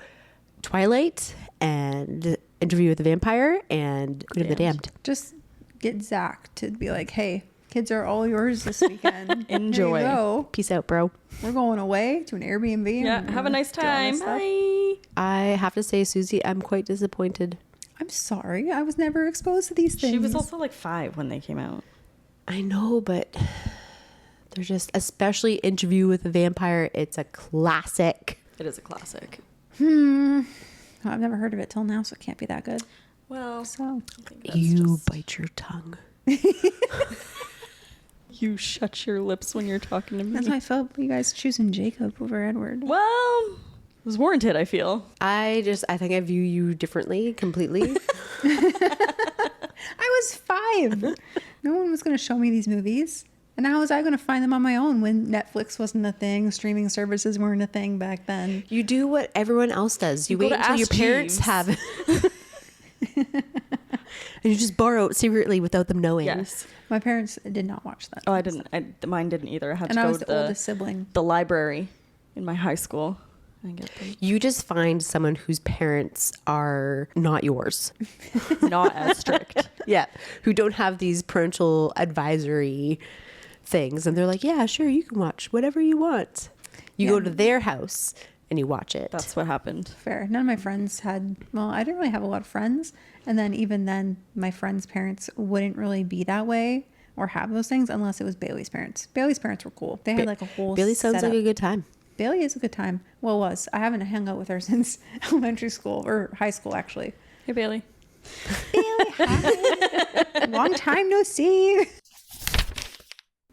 Twilight and Interview with the Vampire and Queen of the Damned. Just get Zach to be like, hey, kids are all yours this weekend. Enjoy. Here you go. Peace out, bro. We're going away to an Airbnb. Yeah. and Have a nice do all this time. stuff. Bye. I have to say, Susie, I'm quite disappointed. I'm sorry. I was never exposed to these things. She was also like 5 when they came out. I know, but they're just, especially Interview with the Vampire, it's a classic. It is a classic. I've never heard of it till now, so it can't be that good. Well, So I think that's You just- bite your tongue. You shut your lips when you're talking to me. that's how I felt about you guys choosing Jacob over Edward. Well, it was warranted, I feel. I think I view you differently, completely. I was 5. No one was going to show me these movies. And how was I going to find them on my own when Netflix wasn't a thing, streaming services weren't a thing back then? You do what everyone else does. You You go wait to until your Ask parents Jeeves. have it. And you just borrow it secretly without them knowing. Yes. My parents did not watch that. Oh, I didn't. Mine didn't either. I had And to I go was to the oldest sibling. the library in my high school and get them. You just find someone whose parents are not yours. Not as strict. Yeah. Who don't have these parental advisory things. And they're like, yeah, sure, you can watch whatever you want. You go to their house and you watch it. That's what happened. Fair. None of my friends had, well, I didn't really have a lot of friends. And then even then, my friends' parents wouldn't really be that way or have those things unless it was Bailey's parents. Bailey's parents were cool. They had like a whole Billy sounds setup. like a good time. Bailey is a good time. Well, was. I haven't hung out with her since elementary school or high school, actually. Hey, Bailey. Bailey, hi. Long time no see.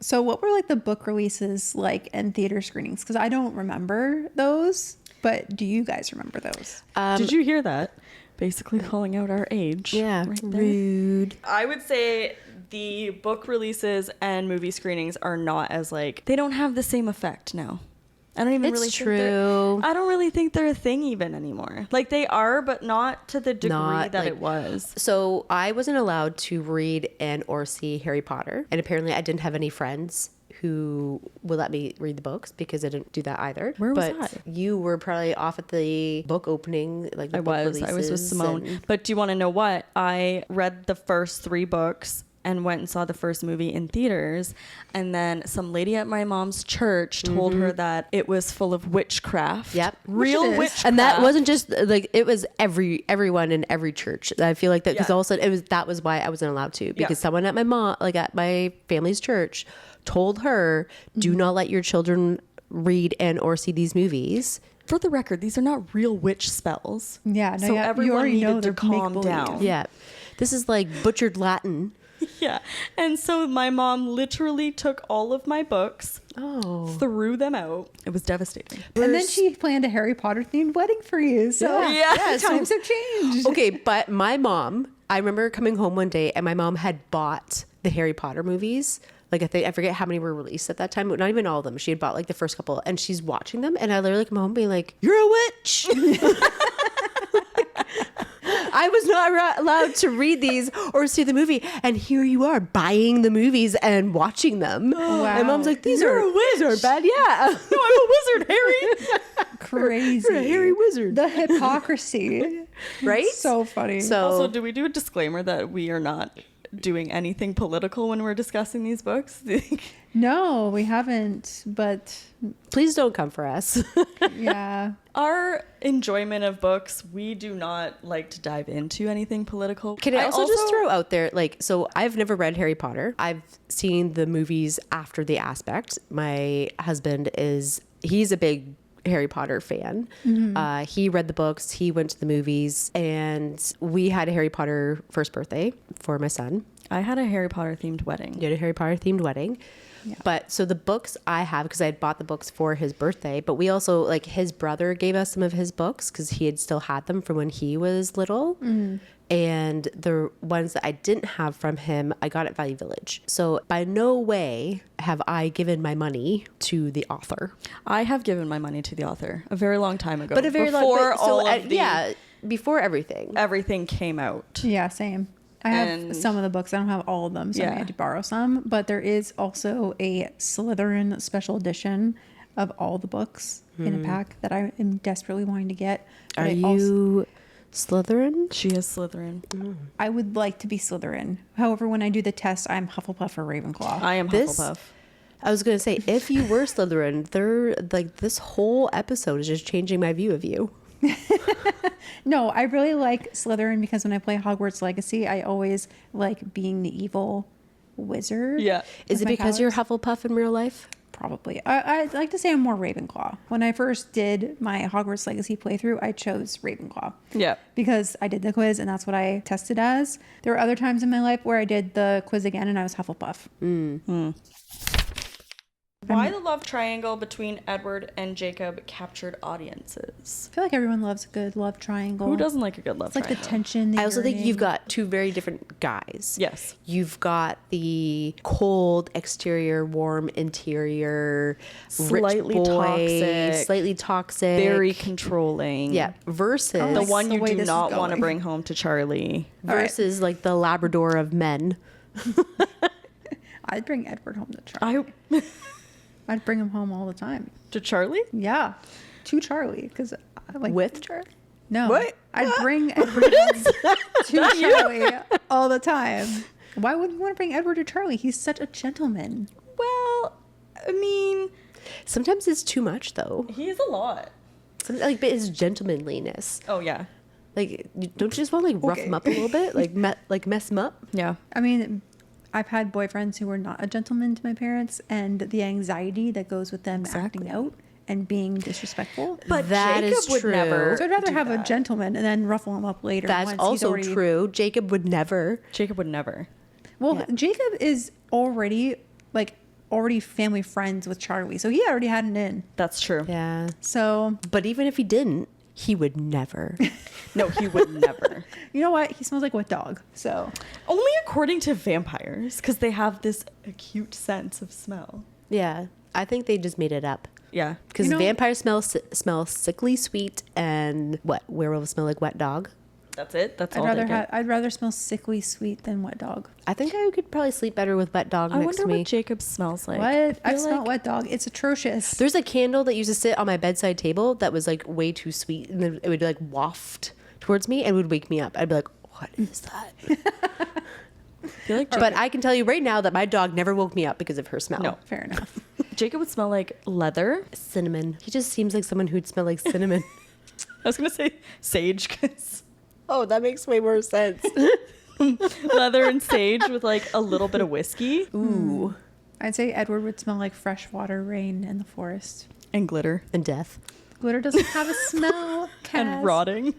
So what were like the book releases like and theater screenings? Because I don't remember those, but do you guys remember those? Did you hear that? Basically calling out our age. Yeah. right there. Rude. I would say the book releases and movie screenings are not as like, they don't have the same effect now. I don't even It's really true. I don't really think they're a thing even anymore. Like they are, but not to the degree Not, that like- it was. So I wasn't allowed to read and or see Harry Potter. And apparently I didn't have any friends who would let me read the books because I didn't do that either. Where was but I? You were probably off at the book opening, like the I book was with releases Simone. and- But do you want to know what? I read the first 3 books and went and saw the first movie in theaters, and then some lady at my mom's church told her that it was full of witchcraft. Yep. Real Which it is. witchcraft. And that wasn't just like, it was everyone in every church. I feel like that because Yeah. also that was why I wasn't allowed to, because Yeah. someone at at my family's church told her, do not let your children read and or see these movies. For the record, these are not real witch spells. Yeah, no, so yeah, you everyone already know needed to they're calm make-believe. down. Yeah. This is like butchered Latin. Yeah. And so my mom literally took all of my books, Oh. threw them out. It was devastating. And then she planned a Harry Potter themed wedding for you. So Yeah. times have changed. Okay, but my mom, I remember coming home one day and my mom had bought the Harry Potter movies. Like I forget how many were released at that time, but not even all of them. She had bought like the first couple, and she's watching them, and I literally come home being like, "You're a witch." I was not allowed to read these or see the movie, and here you are buying the movies and watching them. Wow. And mom's like, "These You're are a witch." these are bad." Yeah, No, I'm a wizard, Harry. Crazy. you're a hairy wizard, The hypocrisy. right? So funny. So Also, do we do a disclaimer that we are not doing anything political when we're discussing these books? No, we haven't. But please don't come for us. yeah. Our enjoyment of books, we do not like to dive into anything political. Can I also just throw out there, like, so I've never read Harry Potter. I've seen the movies after the aspect. My husband he's a big Harry Potter fan. He read the books, he went to the movies, and we had a Harry Potter first birthday for my son. I had a Harry Potter themed wedding. You had a Harry Potter themed wedding. Yeah. But so the books I have, because I had bought the books for his birthday, but we also, like, his brother gave us some of his books because he had still had them from when he was little. And the ones that I didn't have from him, I got at Value Village. So by no way have I given my money to the author. I have given my money to the author a very long time ago. But a very before long, all of the, yeah, before everything. everything came out. Yeah, same. I have And- some of the books. I don't have all of them, so I Yeah. had to borrow some. But there is also a Slytherin special edition of all the books in a pack that I am desperately wanting to get. But Are I also- you Slytherin? She is Slytherin. I would like to be Slytherin. However, when I do the test, I'm Hufflepuff or Ravenclaw. I am This- Hufflepuff. I was going to say, if you were Slytherin, this whole episode is just changing my view of you. No, I really like Slytherin because when I play Hogwarts Legacy, I always like being the evil wizard. Yeah. Is with it my because you're powers. Hufflepuff in real life? Probably. I'd like to say I'm more Ravenclaw. When I first did my Hogwarts Legacy playthrough, I chose Ravenclaw. Yeah. Because I did the quiz and that's what I tested as. There were other times in my life where I did the quiz again and I was Hufflepuff. Why the love triangle between Edward and Jacob captured audiences? I feel like everyone loves a good love triangle. Who doesn't like a good love It's like triangle? the tension. The I also think yearning. you've got two very different guys. Yes. You've got the cold exterior, warm interior, Slightly rich boy, toxic, slightly toxic, Very controlling. yeah. Versus The like one the you way do this is not want to going. bring home to Charlie. All right. versus like the Labrador of men. I'd bring Edward home to Charlie. I'd bring him home all the time. To Charlie? Yeah. To Charlie. Because like With Charlie? No. What? I'd bring Edward home to Charlie all the time. Why would you want to bring Edward to Charlie? He's such a gentleman. Well, I mean, Sometimes it's too much though. he is a lot. But his gentlemanliness. Oh, yeah. Like, don't you just want to like rough Okay. him up a little bit? Like mess him up? Yeah. I mean, I've had boyfriends who were not a gentleman to my parents, and the anxiety that goes with them Exactly. acting out and being disrespectful. But That Jacob is would true. never. So I'd rather do have a that. gentleman and then ruffle him up later. That's once he's also already- true. Jacob would never. Jacob would never. Well, Yeah. Jacob is already family friends with Charlie, so he already had an in. That's true. Yeah. So But even if he didn't, He would never. No, he would never. You know what? He smells like wet dog. So Only according to vampires, because they have this acute sense of smell. Yeah. I think they just made it up. Yeah. Because You know- vampires smell sickly sweet, and what? Werewolves smell like wet dog. That's it. That's all they get. I'd rather smell sickly sweet than wet dog. I think I could probably sleep better with wet dog I next wonder to me. what Jacob smells like. What? I've feel smelled like- wet dog. It's atrocious. There's a candle that used to sit on my bedside table that was like way too sweet, and then it would like waft towards me and would wake me up. I'd be like, "What is that?" I feel like But I can tell you right now that my dog never woke me up because of her smell. No. Fair enough. Jacob would smell like leather. Cinnamon. He just seems like someone who'd smell like cinnamon. I was gonna say sage, because Oh, that makes way more sense. leather and sage with like a little bit of whiskey. Ooh. I'd say Edward would smell like freshwater rain in the forest. And glitter. And death. Glitter doesn't have a smell. Cass. And rotting.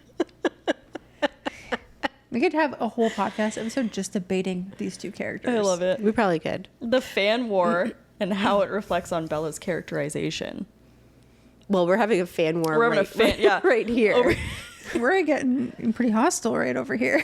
We could have a whole podcast episode just debating these two characters. I love it. We probably could. The fan war and how it reflects on Bella's characterization. Well, we're having a fan war We're having a fan, yeah. right here. Over- We're getting pretty hostile right over here.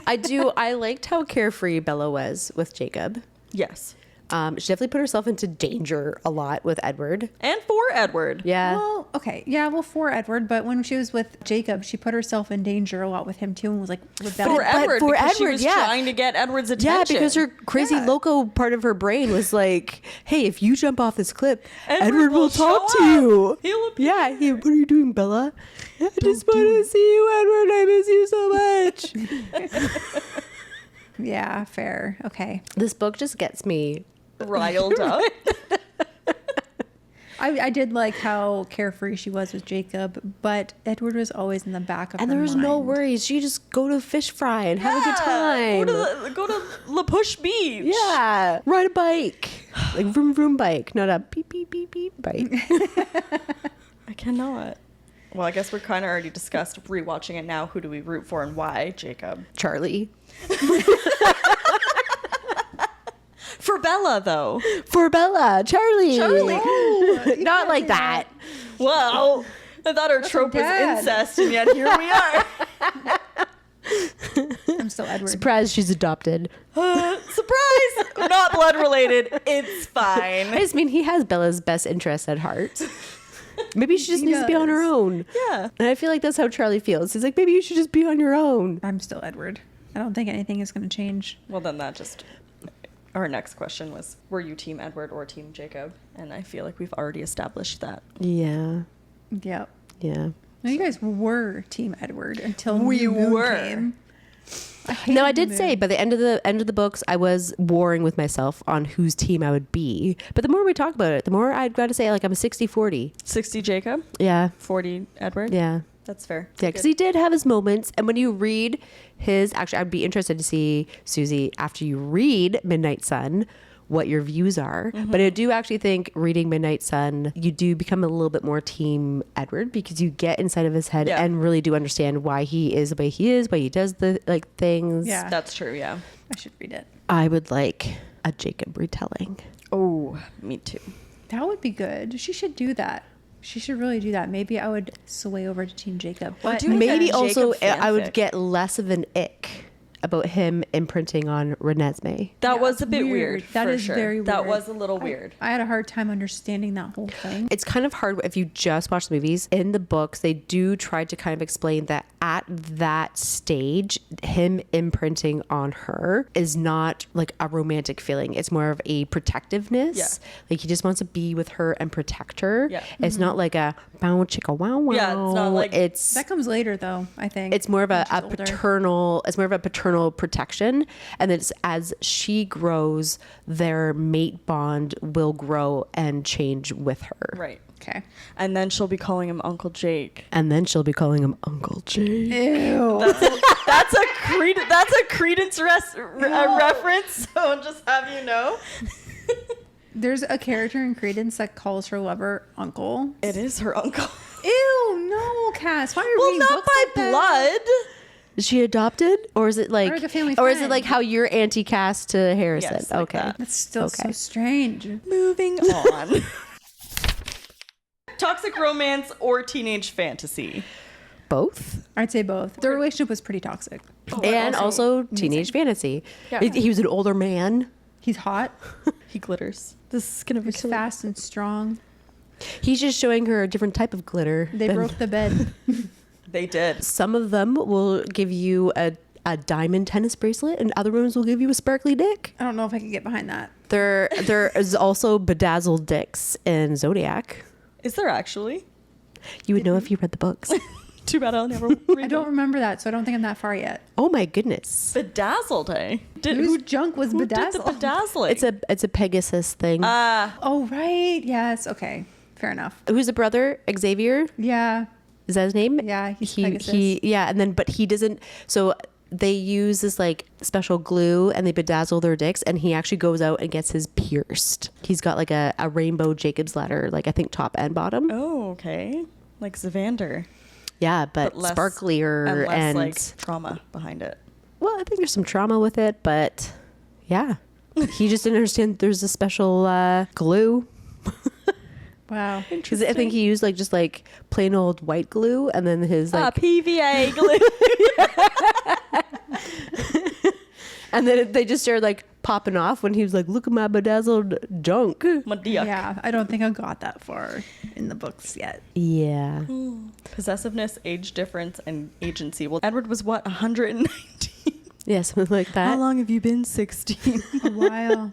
I liked how carefree Bella was with Jacob. Yes. She definitely put herself into danger a lot with Edward. And for Edward. Yeah. Well, okay. Yeah, well, for Edward, but when she was with Jacob, she put herself in danger a lot with him too and was like rebelling. For Edward, for because she Edward, was yeah. trying to get Edward's Yeah, attention. because her crazy Yeah. loco part of her brain was like, hey, if you jump off this cliff, Edward Edward will will talk show to up. you. He'll appear. Yeah, he, what are you doing, Bella? I just want to see you, Edward. I miss you so much. Yeah, fair. Okay. This book just gets me. Riled up. I did like how carefree she was with Jacob, but Edward was always in the back of And her there was no mind. worries. She just go to fish fry and have a good time. Go to La Push Beach. Yeah, ride a bike, like vroom vroom bike, not a beep beep beep beep bike. I cannot. Well, I guess we're kind of already discussed rewatching it now. Who do we root for and why? Jacob. Charlie. For Bella, though. For Bella, Charlie. Charlie. Not like that. Well, I thought our trope was dad. incest, and yet here we are. I'm still Edward. Surprise, she's adopted. Surprise! Not blood related. It's fine. I just mean he has Bella's best interests at heart. Maybe she just He needs to be on her does. own. Yeah. And I feel like that's how Charlie feels. He's like, maybe you should just be on your own. I'm still Edward. I don't think anything is going to change. Well, then that just. Our next question was, were you Team Edward or Team Jacob? And I feel like we've already established that. Yeah. Yep. Yeah. No, you guys were Team Edward until We New Moon were. came. No, I hated did New say Moon. by the end of the books, I was warring with myself on whose team I would be. But the more we talk about it, the more I've got to say, like, I'm a 60-40. 60 Jacob, Yeah. 40 Edward? Yeah. That's fair. Yeah, because he did have his moments. And when you read his, actually, I'd be interested to see, Susie, after you read Midnight Sun, what your views are. But I do actually think reading Midnight Sun, you do become a little bit more Team Edward because you get inside of his head Yeah. and really do understand why he is the way he is, why he does the like things. Yeah. That's true, yeah. I should read it. I would like a Jacob retelling. Oh, me too. That would be good. She should do that. She should really do that. Maybe I would sway over to Team Jacob. Or But do Like Maybe a also Jacob I would fanfic. get less of an ick about him imprinting on Renesmee. That Yeah, was a it's bit weird. weird. That for is sure. very That weird. was a little weird. I had a hard time understanding that whole thing. It's kind of hard if you just watch the movies. In the books, they do try to kind of explain that at that stage, him imprinting on her is not like a romantic feeling. It's more of a protectiveness. Yeah. Like he just wants to be with her and protect her. Yeah. It's not like a bow chicka wow wow. Yeah, it's not like- it's That comes later, though, I think. it's more of when a she's older. paternal it's more of a paternal protection, and then it's as she grows their mate bond will grow and change with her, Right. Okay. And then she'll be calling him Uncle Jake. and then she'll be calling him Uncle Jake. Ew. That's a Credence reference. So just have you know. There's a character in Credence that calls her lover Uncle. It is her uncle. Ew, no, Cass. Why are you Well, reading not books by like that? blood. Is she adopted, or is it like, Or like a family or is it friend. like how you're anti-cast to Harrison? Yes, like Okay. that. That's still so Okay. strange. Moving on. Toxic romance or teenage fantasy? both. I'd say both. Their relationship was pretty toxic. And also teenage fantasy. Yeah. He was an older man. He's hot. He glitters. This is gonna be He's fast and strong. He's just showing her a different type of glitter. They broke the bed. They did. Some of them will give you a diamond tennis bracelet, and other ones will give you a sparkly dick. I don't know if I could get behind that. There is also bedazzled dicks in Zodiac. Is there actually? You would know if you read the books. Too bad I'll never read I don't remember that, so I don't think I'm that far yet. Oh my goodness. Bedazzled, eh? Whose junk was Who did the bedazzled? bedazzling? It's a Pegasus thing. Oh, right. Yes. Okay. Fair enough. Who's the brother? Xavier? Yeah. Is that his name? Yeah, he's he Pegasus. yeah, and then but he doesn't. So they use this like special glue and they bedazzle their dicks, and he actually goes out and gets his pierced. He's got like a rainbow Jacob's ladder, like I think top and bottom. Oh, okay. Like Zavander. Yeah, but less, sparklier less, and like trauma behind it. well, I think there's some trauma with it, but yeah, he just didn't understand there's a special glue. Wow. Because I think he used like just like plain old white glue, and then his like PVA glue. and then they just started like popping off when he was like, "Look at my bedazzled junk." My dick. Yeah. I don't think I got that far in the books yet. Yeah. Possessiveness, age difference, and agency. Well, Edward was what, 119? Yeah, something like that. How long have you been 16? A while.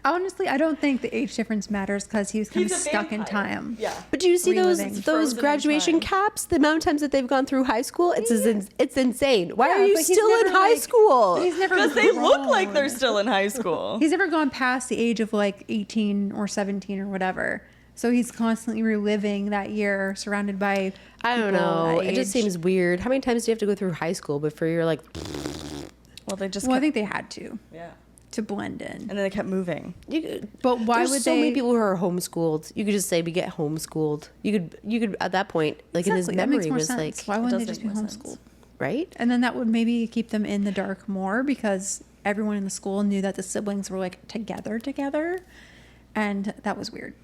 Honestly, I don't think the age difference matters because he was kind of He's a stuck in vampire. time. Yeah. But do you see Reliving. those Frozen in graduation time. caps? The amount of times that they've gone through high school, it's insane. Why Yeah, are you but he's still in never, high like- school? He's never Because they look like grown. they're still in high school. He's never gone past the age of like 18 or 17 or whatever. So he's constantly reliving that year surrounded by I don't people know. that It just age. seems weird. How many times do you have to go through high school before you're like, Well, they just Well, I kept, think they had to yeah. blend in. And then they kept moving. But why there's would so they? many people who are homeschooled. You could just say we get homeschooled. You could at that point, like in his Exactly, that makes memory more was sense. like, Why wouldn't they does just be make more sense. homeschooled? right? And then that would maybe keep them in the dark more because everyone in the school knew that the siblings were like together, and that was weird.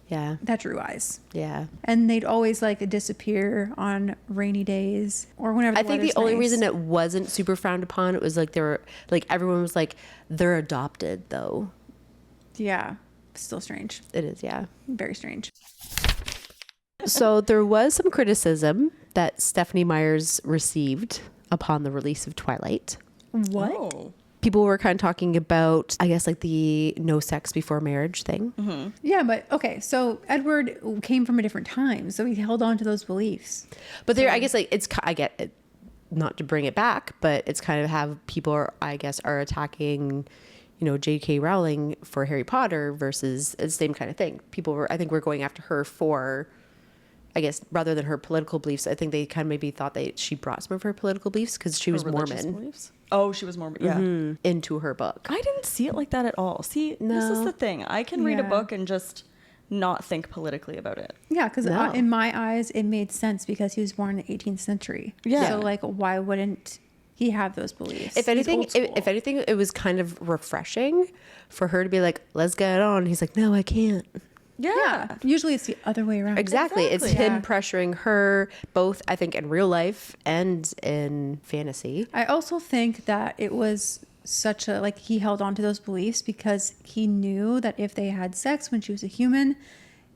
Yeah. That drew eyes. Yeah. And they'd always like disappear on rainy days or whenever. I think the only reason it wasn't super frowned upon it was like they were like everyone was like they're adopted though. Yeah, still strange. It is, yeah. Very strange. So there was some criticism that Stephanie Meyers received upon the release of Twilight. What? Oh. People were kind of talking about, I guess, like the no sex before marriage thing. Mm-hmm. Yeah, but okay. So Edward came from a different time, so he held on to those beliefs. But there, I guess, like I get it, not to bring it back, but it's kind of have people are, I guess, are attacking, you know, J.K. Rowling for Harry Potter versus the same kind of thing. People were, I think, were going after her for, I guess, rather than her political beliefs. I think they kind of maybe thought that she brought some of her political beliefs because she was Her religious Mormon beliefs? Oh, she was Mormon. Yeah. into her book. I didn't see it like that at all. See, this is No. the thing. I can read a Yeah. book and just not think politically about it. Yeah, because No. in my eyes, it made sense because he was born in the 18th century. Yeah. So like, why wouldn't he have those beliefs? If He's anything, old school. if anything, it was kind of refreshing for her to be like, "Let's get it on." He's like, "No, I can't." yeah. Usually it's the other way around. Exactly. It's Exactly. him Yeah. pressuring her, both I think in real life and in fantasy. I also think that it was such a like he held on to those beliefs because he knew that if they had sex when she was a human,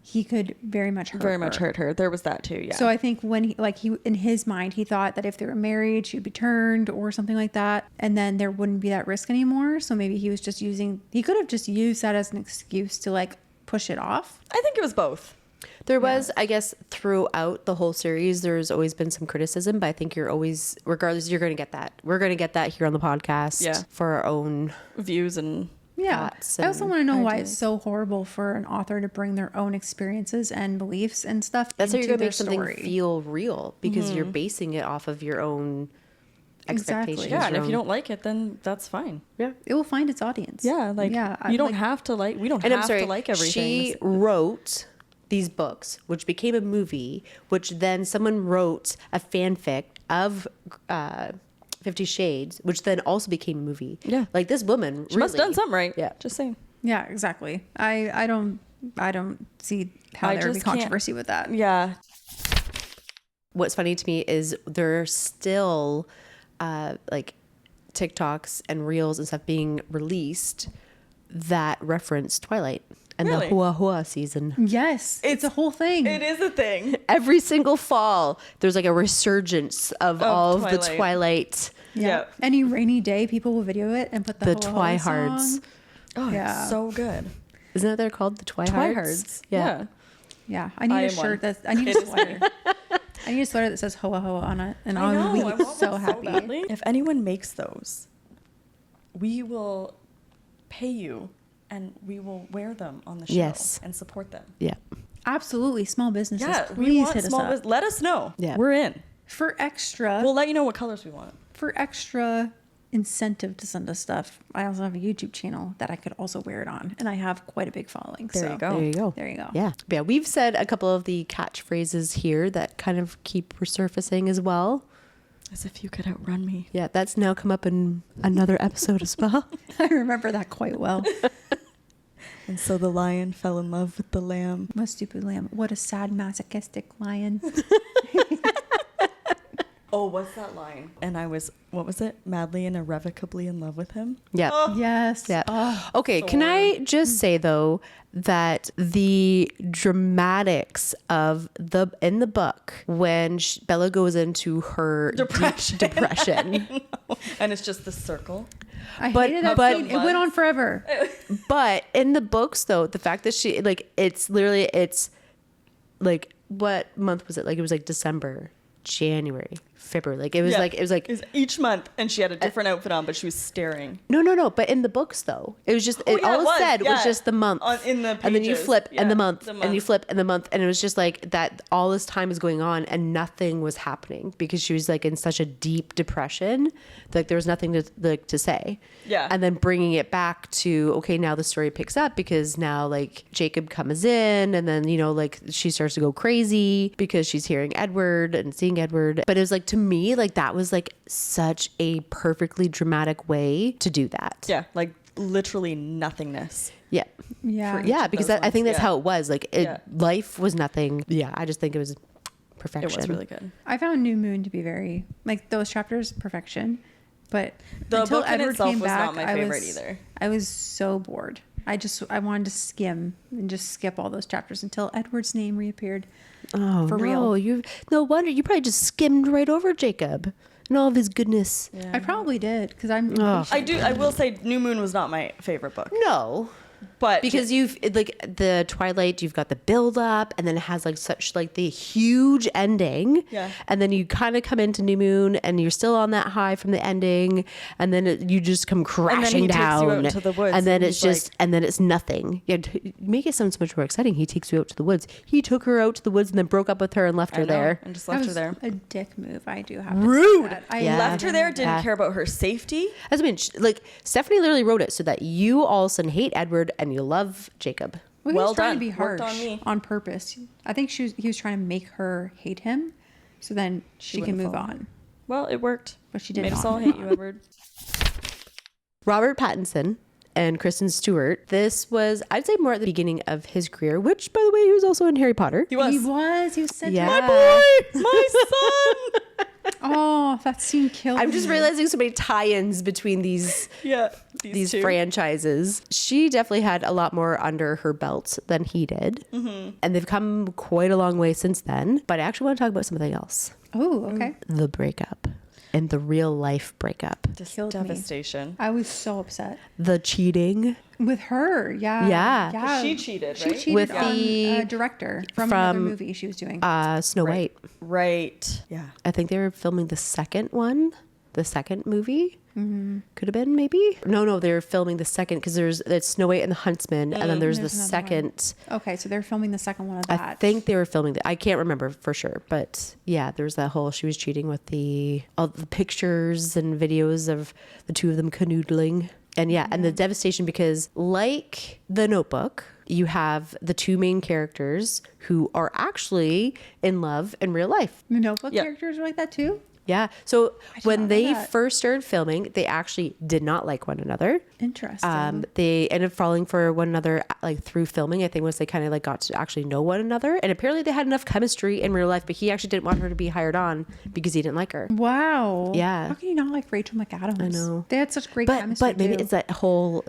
he could very much hurt Very much her. hurt her. There was that too, yeah. So I think when he in his mind he thought that if they were married she'd be turned or something like that, and then there wouldn't be that risk anymore. So maybe he was just he could have just used that as an excuse to like push it off. I think it was both. There was, I guess, throughout the whole series, there's always been some criticism, but I think you're always, regardless, you're going to get that. We're going to get that here on the podcast Yeah. for our own. Views and Yeah. Thoughts I also and want to know why ideas. it's so horrible for an author to bring their own experiences and beliefs and stuff That's how into you're going to their make something story. feel real because you're basing it off of your own Exactly. expectations. yeah, and your if you own- don't like it, then that's fine. Yeah. It will find its audience. Yeah, like you don't like, have to like. We don't And I'm have sorry, to like everything. she wrote these books, which became a movie, which then someone wrote a fanfic of 50 Shades, which then also became a movie. Yeah. Like this woman She must have done something right. Yeah. Just saying. Yeah, exactly. I don't I don't see how I there would be just can't- controversy with that. Yeah. What's funny to me is there are still like TikToks and reels and stuff being released that reference Twilight and Really? the Hua Hua season. Yes, it's a whole thing. It is a thing. Every single fall, there's like a resurgence of all of the Twilight. Twilight, Yeah. Yep. Any rainy day, people will video it and put the the Hoa Hoa Twihards. song. Oh, Yeah. it's so good. Isn't that what they're called? The Twihards? Twihards. Yeah. Yeah, I need I a am one. shirt that I need a sweater. I need a sweater that says Hoa Hoa on it, and I know. I'll be I want so one happy. badly. If anyone makes those, we will pay you and we will wear them on the show Yes. and support them. Yeah. Absolutely, small businesses. Yeah, we please want hit us small up business. Let us know. Yeah. We're in. for extra. We'll let you know what colors we want. For extra incentive to send us stuff, I also have a YouTube channel that I could also wear it on, and I have quite a big following. There so you go. There you go. There you go. Yeah. Yeah. We've said a couple of the catchphrases here that kind of keep resurfacing as well. As if you could outrun me. Yeah. That's now come up in another episode as well. I remember that quite well. And so the lion fell in love with the lamb. What a stupid lamb. What a sad masochistic lion. Oh, what's that line? And I was, what was it? Madly and irrevocably in love with him. Yeah. Yes. Yeah. Oh, Okay. Can I just say though that the dramatics of in the book when Bella goes into her Depression. depression, And it's just the circle. I But- hated that but- scene. It went on forever. but in the books though, the fact that she it's like what month was it? Like it was like December, January, February. Like it was like It was each month, and she had a different outfit on, but she was staring. no. But in the books though, it was just it all it said was just the month. In the And then you pages. flip Yeah, and the month, and you flip and the month, and it was just like that. All this time is going on, and nothing was happening because she was like in such a deep depression, like there was nothing to say. Yeah. And then bringing it back to okay, now the story picks up because now like Jacob comes in, and then like she starts to go crazy because she's hearing Edward and seeing Edward. But it was like to me, like that was like such a perfectly dramatic way to do that. Yeah, like literally nothingness. Yeah. Yeah. Yeah, because those I think months, that's yeah. how it was. Like life was nothing. Yeah, I just think it was perfection. It was really good. I found New Moon to be very, like those chapters, perfection. But The until book in Edward itself came was back, not my favorite either. I was so bored. I wanted to skim and just skip all those chapters until Edward's name reappeared. Oh For no, real. no wonder you probably just skimmed right over Jacob and all of his goodness. I probably did because I'm. Ugh. I will say New Moon was not my favorite book. No, But because you've like the Twilight, you've got the build up, and then it has like such like the huge ending. Yeah. And then you kind of come into New Moon, and you're still on that high from the ending, and then you just come crashing he takes you down. out into the woods, and then and it's he's just, and then it's nothing. Yeah, make it sound so much more exciting. He takes you out to the woods. He took her out to the woods and then broke up with her and left her there. and just That left her was there. a dick move. I do have to Rude. say that. I Yeah. Left her there, didn't Yeah. care about her safety. As I mean, like Stephanie literally wrote it so that you all of a sudden hate Edward and you love Jacob. Well, he Well was trying done. to be harsh Worked on me. on purpose. I think he was trying to make her hate him, so then she can wouldn't move fall. on. Well, it worked. But she did Made us not all move hate you, on. Edward. Robert Pattinson and Kristen Stewart. This was, I'd say, more at the beginning of his career, which, by the way, he was also in Harry Potter. He was. He was such Yeah. a... My boy, my son. Oh, that scene killed I'm just me. realizing so many tie-ins between these Yeah, these two. franchises. She definitely had a lot more under her belt than he did. Mm-hmm. And they've come quite a long way since then. But I actually want to talk about something else. Oh, okay. The breakup. And the real life breakup. Just Killed me. devastation. I was so upset The cheating. with her. Yeah. Yeah. She cheated, She right? cheated With on the- a director from another movie she was doing. Snow White. Right. Yeah. I think they were filming the second one. The second movie. Could have been maybe. No, they were filming the second because it's Snow White and the Huntsman, and then there's the There's another second. Okay, so they're filming the second one of I that. think they were filming I can't remember for sure, but yeah, there was that whole she was cheating with all the pictures and videos of the two of them canoodling. And yeah, and the devastation because like The Notebook, you have the two main characters who are actually in love in real life. The Notebook Yeah. characters are like that too? Yeah. So did when not know they that. first started filming, they actually did not like one another. Interesting. They ended up falling for one another like through filming. I think once they kind of like got to actually know one another, and apparently they had enough chemistry in real life. But he actually didn't want her to be hired on because he didn't like her. Wow. Yeah. How can you not like Rachel McAdams? I know. They had such great chemistry. But maybe too. it's that whole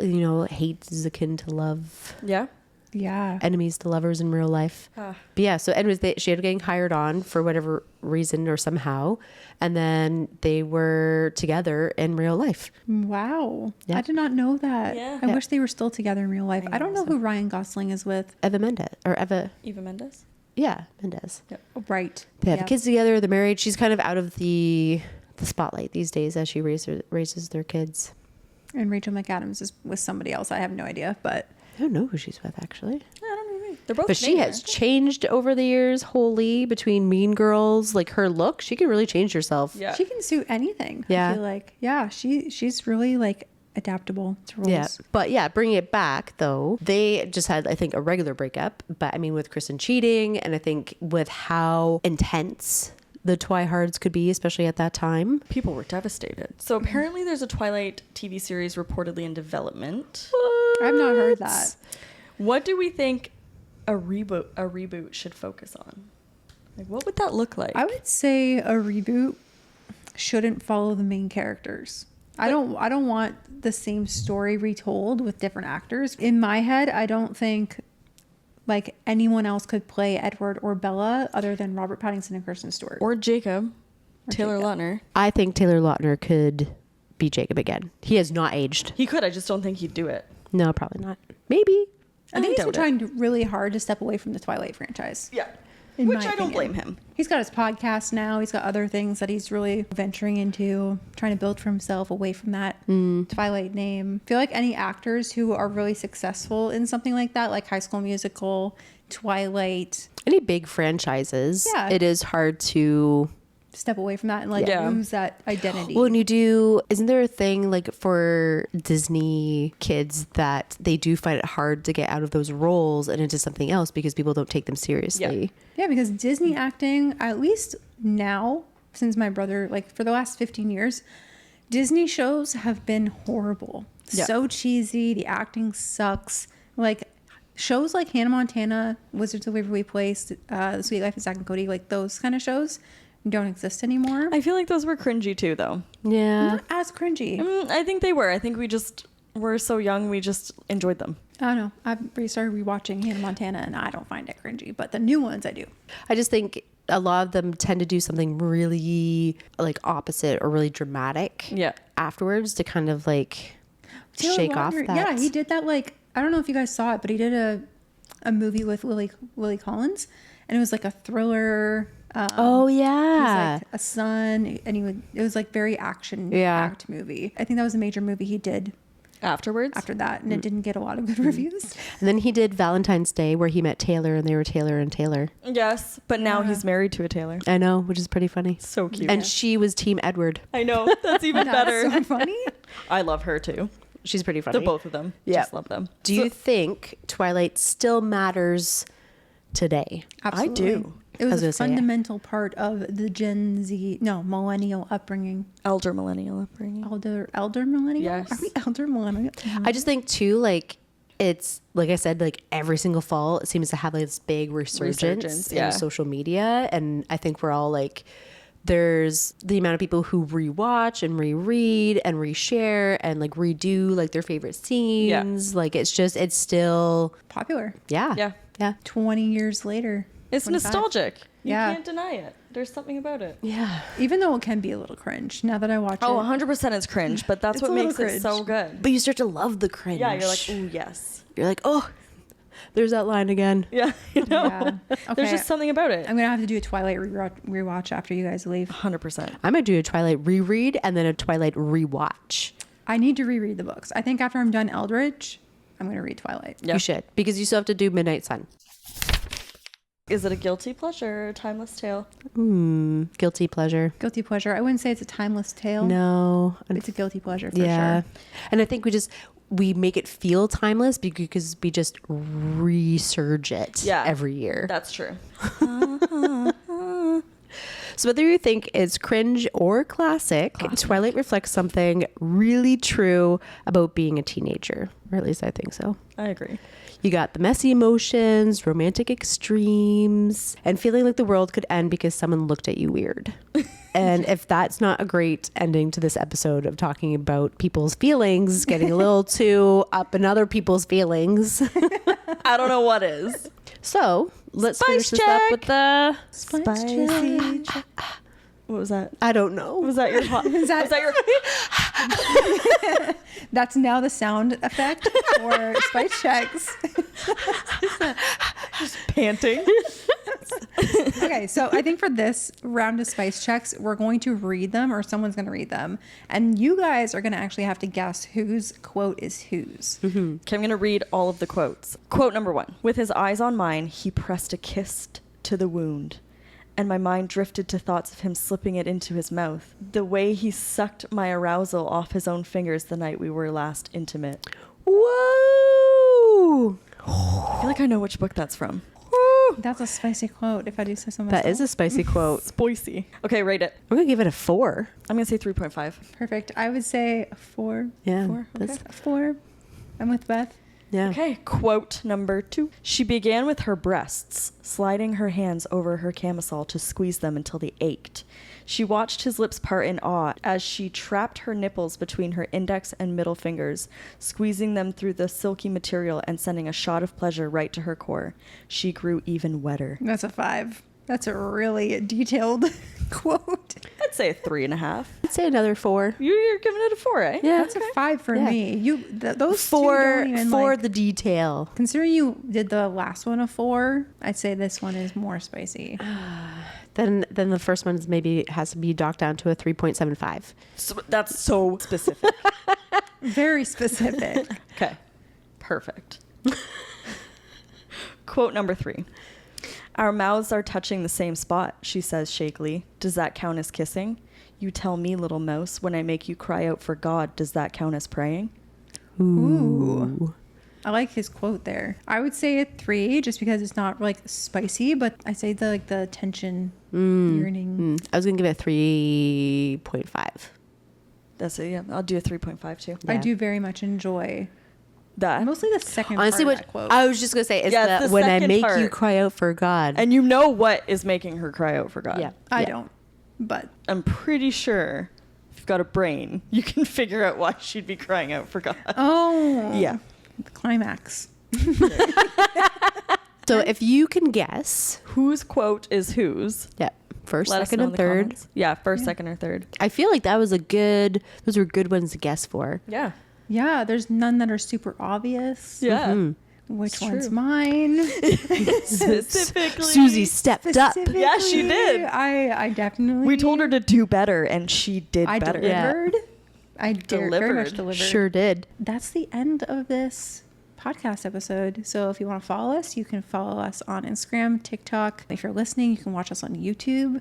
hate is akin to love. Yeah. Yeah. Enemies to lovers in real life. But yeah, so anyways, she ended up getting hired on for whatever reason or somehow, and then they were together in real life. Wow. Yeah. I did not know that. Yeah. I wish they were still together in real life. I don't know who Ryan Gosling is with. Eva Mendes. Eva Mendes. Yeah, Mendes. Oh, right. They have Yep. kids together. They're married. She's kind of out of the spotlight these days as she raises their kids. And Rachel McAdams is with somebody else. I have no idea, but I don't know who she's with actually. I don't know. They're both. But she Meyer. has changed over the years wholly between Mean Girls. Like her look, she can really change herself. Yeah. she can suit anything. Yeah. I feel like, yeah, she's really like adaptable to roles. Yeah. But yeah, bringing it back though, they just had, I think, a regular breakup. But I mean, with Kristen cheating, and I think with how intense the Twihards could be, especially at that time. People were devastated. So apparently, there's a Twilight TV series reportedly in development. I've not heard that. What do we think a reboot should focus on? Like, what would that look like? I would say a reboot shouldn't follow the main characters. I don't want the same story retold with different actors. In my head, I don't think like anyone else could play Edward or Bella other than Robert Pattinson and Kristen Stewart. Or Jacob, Taylor Lautner. I think Taylor Lautner could be Jacob again. He has not aged. He could. I just don't think he'd do it. No, probably not. Maybe. I think he's been doubt it. trying really hard to step away from the Twilight franchise. Yeah. In Which my I don't opinion. blame him. He's got his podcast now. He's got other things that he's really venturing into, trying to build for himself away from that Twilight name. I feel like any actors who are really successful in something like that, like High School Musical, Twilight, Any big franchises, Yeah. it is hard to. step away from that and like Yeah. lose that identity. Well, and you do, isn't there a thing like for Disney kids that they do find it hard to get out of those roles and into something else because people don't take them seriously? Yeah, because Disney acting, at least now, since my brother, like for the last 15 years, Disney shows have been horrible. Yeah. So cheesy. The acting sucks. Like shows like Hannah Montana, Wizards of Waverly Place, The Sweet Life of Zack and Cody, like those kind of shows don't exist anymore. I feel like those were cringy too, though. Yeah. Not as cringy. I think they were. I think we just were so young, we just enjoyed them. I don't know. I've restarted rewatching Hannah Montana and I don't find it cringy, but the new ones I do. I just think a lot of them tend to do something really like opposite or really dramatic Yeah. afterwards to kind of like Taylor shake off Lautner- that. Yeah, he did that. Like, I don't know if you guys saw it, but he did a movie with Lily Collins, and it was like a thriller. Oh He was yeah. like a son, and it was like very action packed movie. I think that was a major movie he did Afterwards? after that, and it didn't get a lot of good reviews. And then he did Valentine's Day where he met Taylor and they were Taylor and Taylor. Yes, but now Yeah. he's married to a Taylor. I know, which is pretty funny. So cute. And she was Team Edward. I know. That's even That's better. so funny. I love her too. She's pretty funny. The both of them. Yeah. Just love them. Do you think Twilight still matters today? Absolutely. do. It I was was gonna a say, yeah. fundamental part of the millennial upbringing. Elder millennial upbringing. Elder millennial? Yes. Are we elder millennial? I just think too, like it's like I said, like every single fall it seems to have like this big resurgence yeah. in social media, and I think we're all like, there's the amount of people who rewatch and reread and reshare and like redo like their favorite scenes. Like it's still Popular. Yeah. 20 years later. It's 25. nostalgic. You Yeah. can't deny it. There's something about it. Yeah. Even though it can be a little cringe now that I watch Oh, it. 100% it's cringe, but that's It's what a little makes it so cringe. good. But you start to love the cringe. Yeah, you're like, ooh, yes. You're like, oh, there's that line again. Yeah, you know? Yeah. There's Okay. just something about it. I'm going to have to do a Twilight rewatch after you guys leave. 100%. I might do a Twilight reread and then a Twilight rewatch. I need to reread the books. I think after I'm done Eldritch, I'm going to read Twilight. Yeah. You should, because you still have to do Midnight Sun. Is it a guilty pleasure or a timeless tale? Guilty pleasure. Guilty pleasure. I wouldn't say it's a timeless tale. No. It's a guilty pleasure for Yeah. sure. And I think we make it feel timeless because we just resurge it Yeah. every year. That's true. So whether you think it's cringe or classic, Twilight reflects something really true about being a teenager. Or at least I think so. I agree. You got the messy emotions, romantic extremes, and feeling like the world could end because someone looked at you weird. And if that's not a great ending to this episode of talking about people's feelings, getting a little too up in other people's feelings. I don't know what is. So let's Spice finish this up check. with the Spicy. What was that? I don't know. Was that your hot? Is that- was that your? That's now the sound effect for spice checks. Panting. Okay, so I think for this round of spice checks, we're going to read them, or someone's going to read them, and you guys are going to actually have to guess whose quote is whose. Okay, I'm going to read all of the quotes. Quote number 1. With his eyes on mine, he pressed a kiss to the wound, and my mind drifted to thoughts of him slipping it into his mouth. The way he sucked my arousal off his own fingers the night we were last intimate. Whoa! I feel like I know which book that's from. That's a spicy quote, if I do say so That myself. is a spicy quote. Spicy. Okay, rate it. I'm going to give it a 4. I'm going to say 3.5. Perfect. I would say a 4. Yeah, 4. Okay. that's- A 4. I'm with Beth. Yeah. Okay, quote number 2. She began with her breasts, sliding her hands over her camisole to squeeze them until they ached. She watched his lips part in awe as she trapped her nipples between her index and middle fingers, squeezing them through the silky material and sending a shot of pleasure right to her core. She grew even wetter. That's a 5. That's a really detailed quote. I'd say a 3.5. I'd say another 4. You're giving it a 4, eh? Yeah. That's a 5 for Yeah. me. Those For two don't even, for like, the detail. considering you did the last one a 4, I'd say this one is more spicy. Then the first one is maybe has to be docked down to a 3.75. So, that's so specific. Very specific. Okay, perfect. Quote number 3. Our mouths are touching the same spot, she says shakily. Does that count as kissing? You tell me, little mouse, when I make you cry out for God, does that count as praying? Ooh. I like his quote there. I would say a 3 just because it's not like spicy, but I say the tension, yearning. I was going to give it a 3.5. That's it, yeah. I'll do a 3.5 too. I Yeah. do very much enjoy That. mostly the second Honestly, part what of that quote. I was just going to say is Yeah, that it's the when I second make you part. cry out for God. And you know what is making her cry out for God. Yeah. I don't, but I'm pretty sure if you've got a brain, you can figure out why she'd be crying out for God. oh Yeah. the climax. So if you can guess, Whose quote is whose? yeah, first, Let us second, know in and the third. comments. Yeah, first, second, or third. I feel like those were good ones to guess for. Yeah. Yeah, there's none that are super obvious. Yeah. Which It's one's true. mine? Specifically. Susie stepped up. Yeah, she did. I definitely. We told her to do better, and she did I better. delivered. I very much Delivered. delivered. Sure did. That's the end of this podcast episode. So if you want to follow us, you can follow us on Instagram, TikTok. If you're listening, you can watch us on YouTube,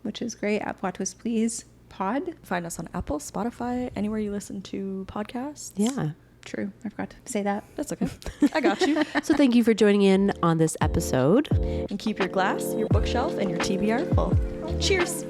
which is great at Plot Twist Please Pod. Find us on Apple, Spotify, anywhere you listen to podcasts. Yeah. True. I forgot to say that. That's okay. I got you. So thank you for joining in on this episode. And keep your glass, your bookshelf, and your TBR full. Cheers.